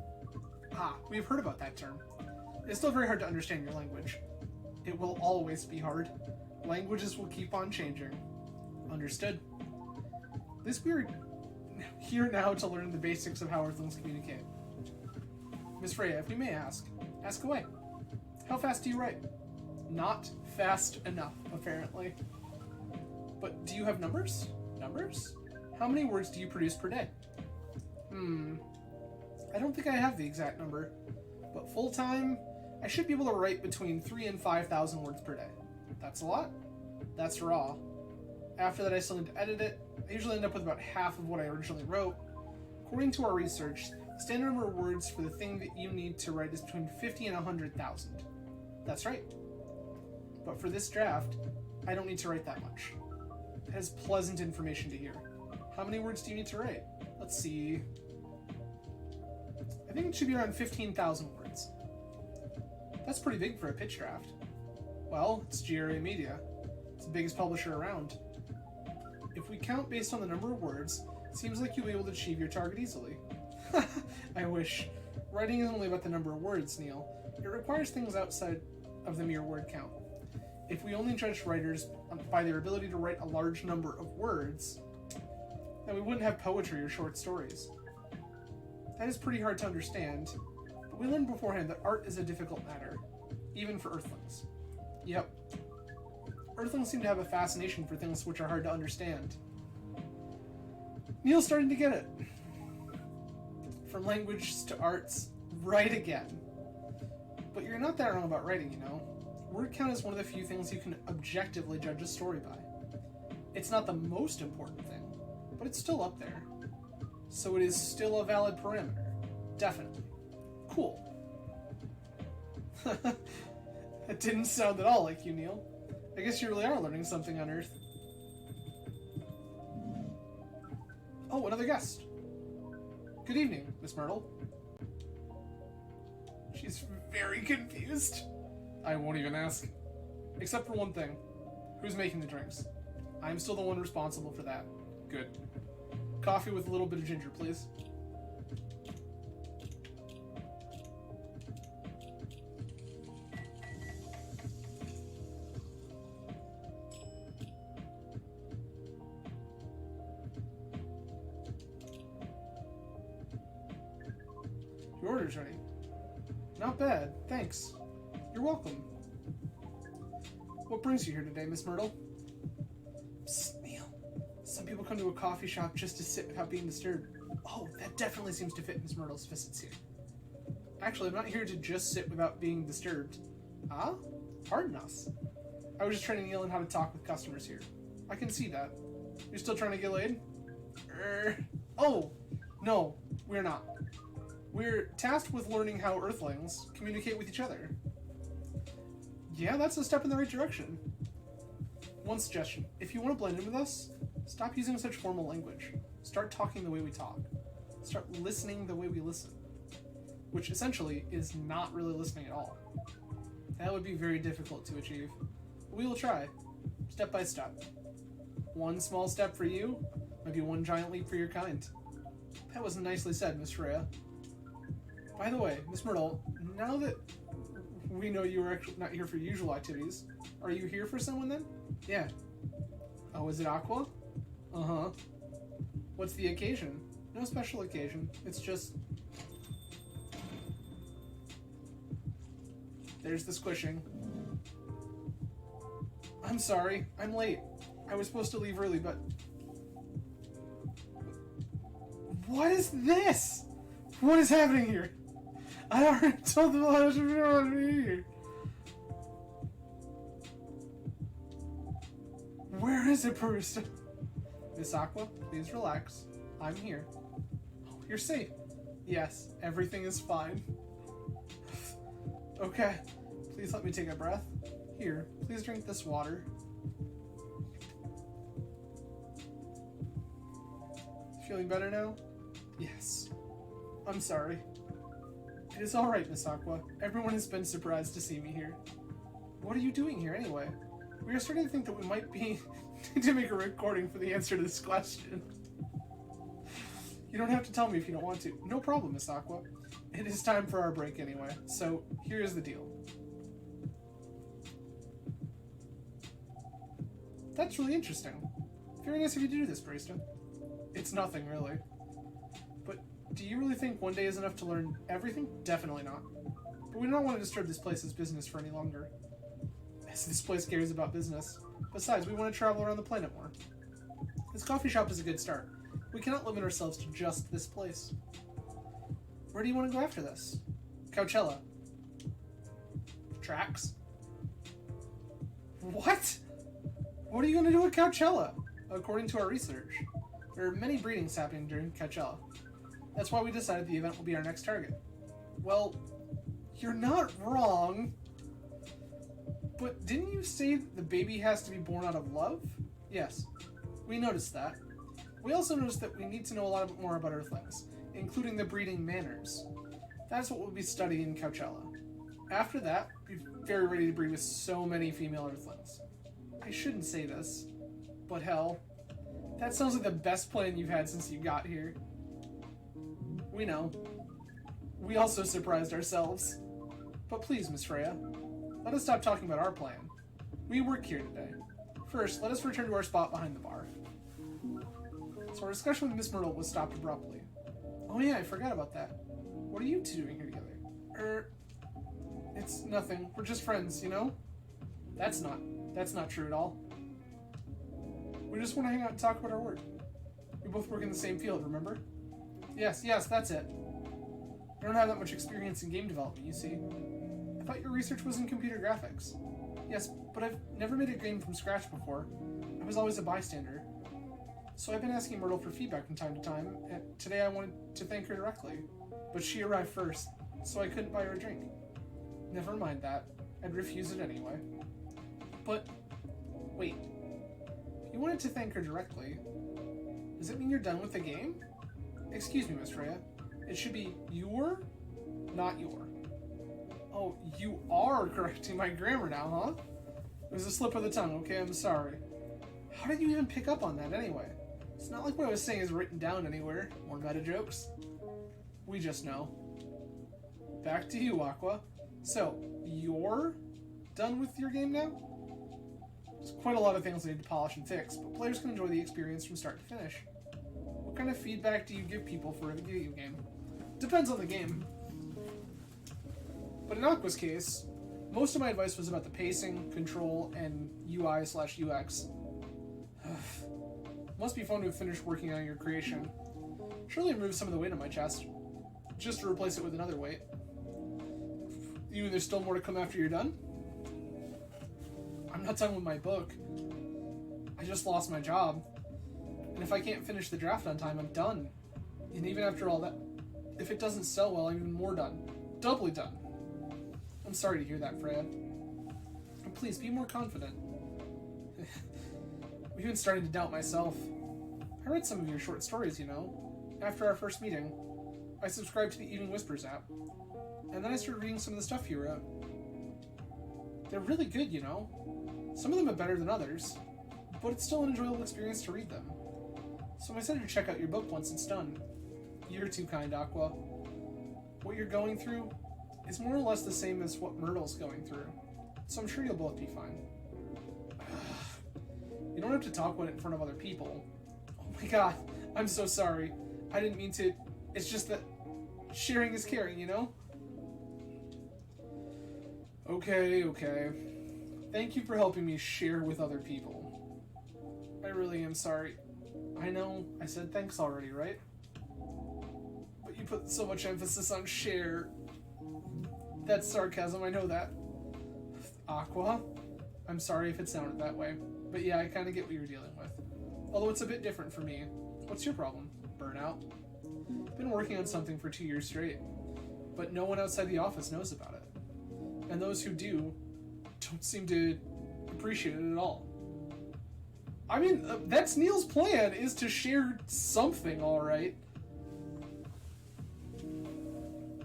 Ah, we've heard about that term. It's still very hard to understand your language. It will always be hard. Languages will keep on changing. Understood. This we're here now to learn the basics of how Earthlings communicate. Miss Freya, if we may ask away. How fast do you write? Not fast enough, apparently. But do you have numbers? Numbers? How many words do you produce per day? I don't think I have the exact number, but full-time, I should be able to write between 3,000 and 5,000 words per day. That's a lot. That's raw. After that, I still need to edit it. I usually end up with about half of what I originally wrote. According to our research, the standard number of words for the thing that you need to write is between 50 and 100,000. That's right. But for this draft, I don't need to write that much. It has pleasant information to hear. How many words do you need to write? Let's see. I think it should be around 15,000 words. That's pretty big for a pitch draft. Well, it's GRA Media. It's the biggest publisher around. If we count based on the number of words, it seems like you'll be able to achieve your target easily. I wish. Writing isn't only about the number of words, Neil. It requires things outside of the mere word count. If we only judge writers by their ability to write a large number of words, then we wouldn't have poetry or short stories. That is pretty hard to understand, but we learned beforehand that art is a difficult matter, even for Earthlings. Yep. Earthlings seem to have a fascination for things which are hard to understand. Neil's starting to get it. From language to arts, right again. But you're not that wrong about writing, you know. Word count is one of the few things you can objectively judge a story by. It's not the most important thing, but it's still up there. So it is still a valid parameter. Definitely. Cool. That didn't sound at all like you, Neil. I guess you really are learning something on Earth. Oh, another guest. Good evening, Miss Myrtle. She's very confused. I won't even ask. Except for one thing. Who's making the drinks? I'm still the one responsible for that. Good. Coffee with a little bit of ginger, please. Your order's ready. Not bad, thanks. You're welcome. What brings you here today, Miss Myrtle? Psst, Neil. Some people come to a coffee shop just to sit without being disturbed. Oh, that definitely seems to fit Miss Myrtle's visits here. Actually, I'm not here to just sit without being disturbed. Ah? Pardon us. I was just training Neil on how to talk with customers here. I can see that. You're still trying to get laid? Oh! No, we're not. We're tasked with learning how Earthlings communicate with each other. Yeah, that's a step in the right direction. One suggestion. If you want to blend in with us, stop using such formal language. Start talking the way we talk. Start listening the way we listen. Which essentially is not really listening at all. That would be very difficult to achieve. But we will try, step by step. One small step for you, maybe one giant leap for your kind. That was nicely said, Miss Freya. By the way, Miss Myrtle, now that we know you are actually not here for usual activities, are you here for someone then? Yeah. Oh, is it Aqua? Uh-huh. What's the occasion? No special occasion. It's just... There's the squishing. I'm sorry. I'm late. I was supposed to leave early, but... What is this? What is happening here? I already told them I was here. Where is it, barista? Miss Aqua, please relax. I'm here. Oh, you're safe. Yes, everything is fine. Okay, please let me take a breath. Here, please drink this water. Feeling better now? Yes. I'm sorry. It is alright, Miss Aqua. Everyone has been surprised to see me here. What are you doing here, anyway? We are starting to think that we might be to make a recording for the answer to this question. You don't have to tell me if you don't want to. No problem, Miss Aqua. It is time for our break anyway, so here's the deal. That's really interesting. Very nice of you to do this, barista. It's nothing, really. But do you really think one day is enough to learn everything? Definitely not. But we don't want to disturb this place's business for any longer. As this place cares about business. Besides, we want to travel around the planet more. This coffee shop is a good start. We cannot limit ourselves to just this place. Where do you want to go after this? Coachella. Tracks? What? What are you going to do at Coachella? According to our research, there are many breedings happening during Coachella. That's why we decided the event will be our next target. Well, you're not wrong. But didn't you say the baby has to be born out of love? Yes, we noticed that. We also noticed that we need to know a lot more about Earthlings, including the breeding manners. That's what we'll be studying in Coachella. After that, we'll be very ready to breed with so many female Earthlings. I shouldn't say this, but hell, that sounds like the best plan you've had since you got here. We know. We also surprised ourselves. But please, Miss Freya, let us stop talking about our plan. We work here today. First, let us return to our spot behind the bar. So our discussion with Miss Myrtle was stopped abruptly. Oh yeah, I forgot about that. What are you two doing here together? It's nothing. We're just friends, you know? That's not true at all. We just want to hang out and talk about our work. We both work in the same field, remember? Yes, that's it. I don't have that much experience in game development, you see. I thought your research was in computer graphics. Yes, but I've never made a game from scratch before. I was always a bystander. So I've been asking Myrtle for feedback from time to time, and today I wanted to thank her directly. But she arrived first, so I couldn't buy her a drink. Never mind that. I'd refuse it anyway. But, wait. If you wanted to thank her directly, does it mean you're done with the game? Excuse me, Miss Freya. It should be your, not your. Oh, you are correcting my grammar now, huh? It was a slip of the tongue, okay? I'm sorry. How did you even pick up on that anyway? It's not like what I was saying is written down anywhere. More meta jokes. We just know. Back to you, Aqua. So, you're done with your game now? There's quite a lot of things I need to polish and fix, but players can enjoy the experience from start to finish. What kind of feedback do you give people for a video game? Depends on the game. But in Aqua's case, most of my advice was about the pacing, control, and UI/UX. Must be fun to have finished working on your creation. Surely remove some of the weight on my chest, just to replace it with another weight. You mean there's still more to come after you're done? I'm not done with my book. I just lost my job. And if I can't finish the draft on time, I'm done. And even after all that, if it doesn't sell well, I'm even more done. Doubly done. I'm sorry to hear that, Freya. And please, be more confident. I'm even starting to doubt myself. I read some of your short stories, you know. After our first meeting, I subscribed to the Evening Whispers app. And then I started reading some of the stuff you wrote. They're really good, you know. Some of them are better than others, but it's still an enjoyable experience to read them. So I decided to check out your book once it's done. You're too kind, Aqua. What you're going through is more or less the same as what Myrtle's going through, so I'm sure you'll both be fine. You don't have to talk about it in front of other people. Oh my god, I'm so sorry. I didn't mean to. It's just that sharing is caring, you know? Okay. Thank you for helping me share with other people. I really am sorry. I know I said thanks already, right? But you put so much emphasis on share. That's sarcasm, I know that. Aqua? I'm sorry if it sounded that way. But yeah, I kind of get what you're dealing with. Although it's a bit different for me. What's your problem? Burnout? Been working on something for 2 years straight. But no one outside the office knows about it. And those who do don't seem to appreciate it at all. I mean, that's Neil's plan, is to share something, alright.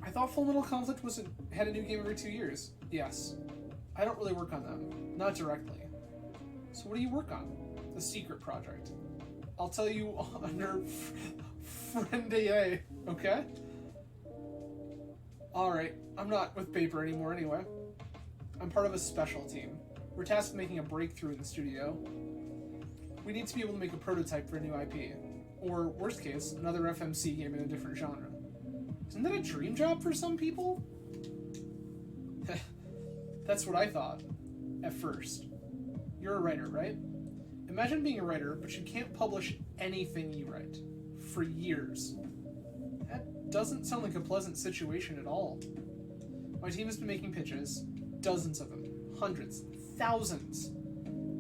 I thought Full Metal Conflict had a new game every 2 years. Yes. I don't really work on them. Not directly. So what do you work on? The secret project. I'll tell you under Friend AA, okay? Alright, I'm not with Paper anymore anyway. I'm part of a special team. We're tasked with making a breakthrough in the studio. We need to be able to make a prototype for a new IP. Or, worst case, another FMC game in a different genre. Isn't that a dream job for some people? That's what I thought. At first. You're a writer, right? Imagine being a writer, but you can't publish anything you write. For years. That doesn't sound like a pleasant situation at all. My team has been making pitches. Dozens of them. Hundreds. Thousands.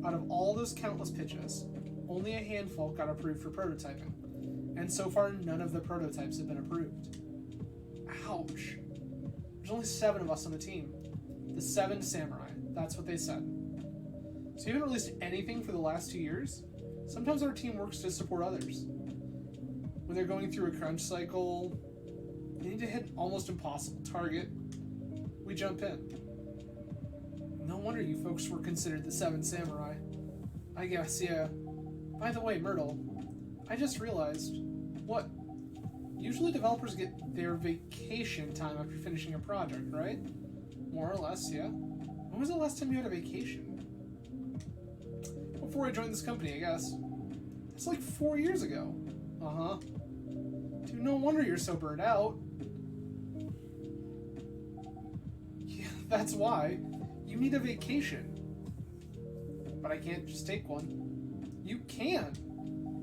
Out of all those countless pitches, only a handful got approved for prototyping. And so far, none of the prototypes have been approved. Ouch. There's only 7 of us on the team. The 7 samurai. That's what they said. So you haven't released anything for the last 2 years? Sometimes our team works to support others. When they're going through a crunch cycle, they need to hit an almost impossible target. We jump in. No wonder you folks were considered the 7 samurai. I guess, yeah. By the way, Myrtle, I just realized, what? Usually developers get their vacation time after finishing a project, right? More or less, yeah. When was the last time you had a vacation? Before I joined this company, I guess. It's like 4 years ago. Uh-huh. Dude, no wonder you're so burned out. Yeah, that's why. You need a vacation. But I can't just take one. You can.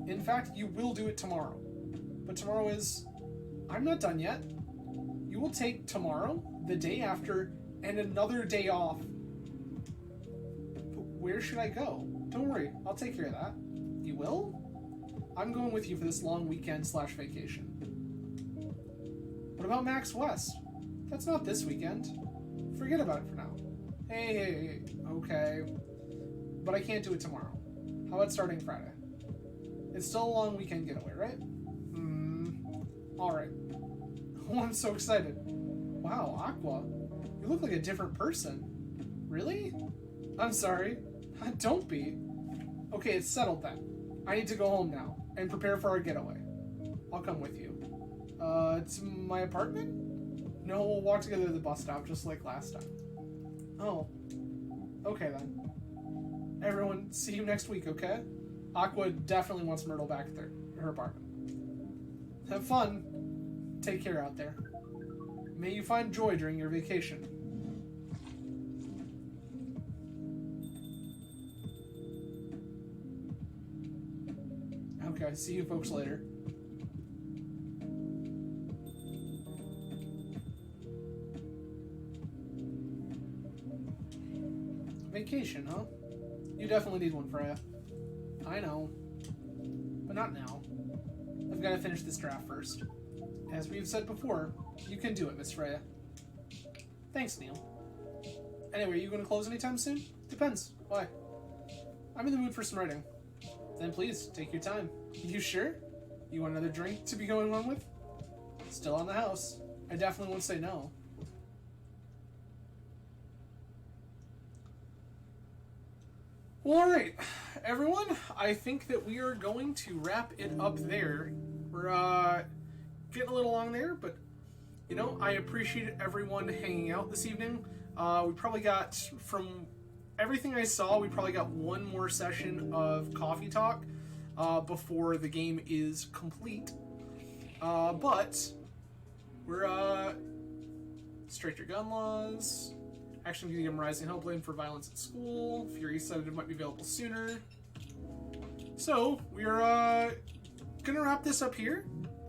In fact, you will do it tomorrow. But tomorrow is... I'm not done yet. You will take tomorrow, the day after, and another day off. But where should I go? Don't worry, I'll take care of that. You will? I'm going with you for this long weekend/vacation. What about Max West? That's not this weekend. Forget about it for now. Hey, okay. But I can't do it tomorrow. How about starting Friday? It's still a long weekend getaway, right? Alright. Oh, I'm so excited. Wow, Aqua. You look like a different person. Really? I'm sorry. Don't be. Okay, it's settled then. I need to go home now and prepare for our getaway. I'll come with you. To my apartment? No, we'll walk together to the bus stop just like last time. Oh. Okay then. Everyone, see you next week, okay? Aqua definitely wants Myrtle back at her apartment. Have fun. Take care out there. May you find joy during your vacation. Okay, see you folks later. Vacation, huh? You definitely need one, Freya. I know. But not now. I've got to finish this draft first. As we've said before, you can do it, Miss Freya. Thanks, Neil. Anyway, are you going to close anytime soon? Depends. Why? I'm in the mood for some writing. Then please, take your time. You sure? You want another drink to be going on with? Still on the house. I definitely won't say no. Well, alright, everyone, I think that we are going to wrap it up there. We're getting a little long there, but, you know, I appreciate everyone hanging out this evening. We probably got, from everything I saw, we probably got one more session of coffee talk before the game is complete. But we're straighter gun laws, action medium rising helpline for violence at school, Fury Sedative might be available sooner. So we're gonna wrap this up here.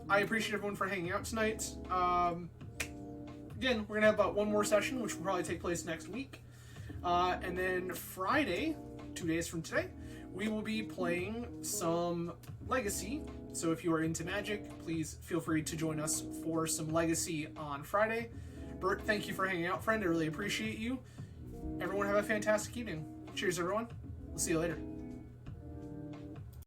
I appreciate everyone for hanging out tonight. Again, we're gonna have about one more session, which will probably take place next week. And then Friday, 2 days from today, we will be playing some Legacy. So if you are into Magic, please feel free to join us for some Legacy on Friday. Bert, thank you for hanging out, friend. I really appreciate you. Everyone have a fantastic evening. Cheers, everyone. We'll see you later.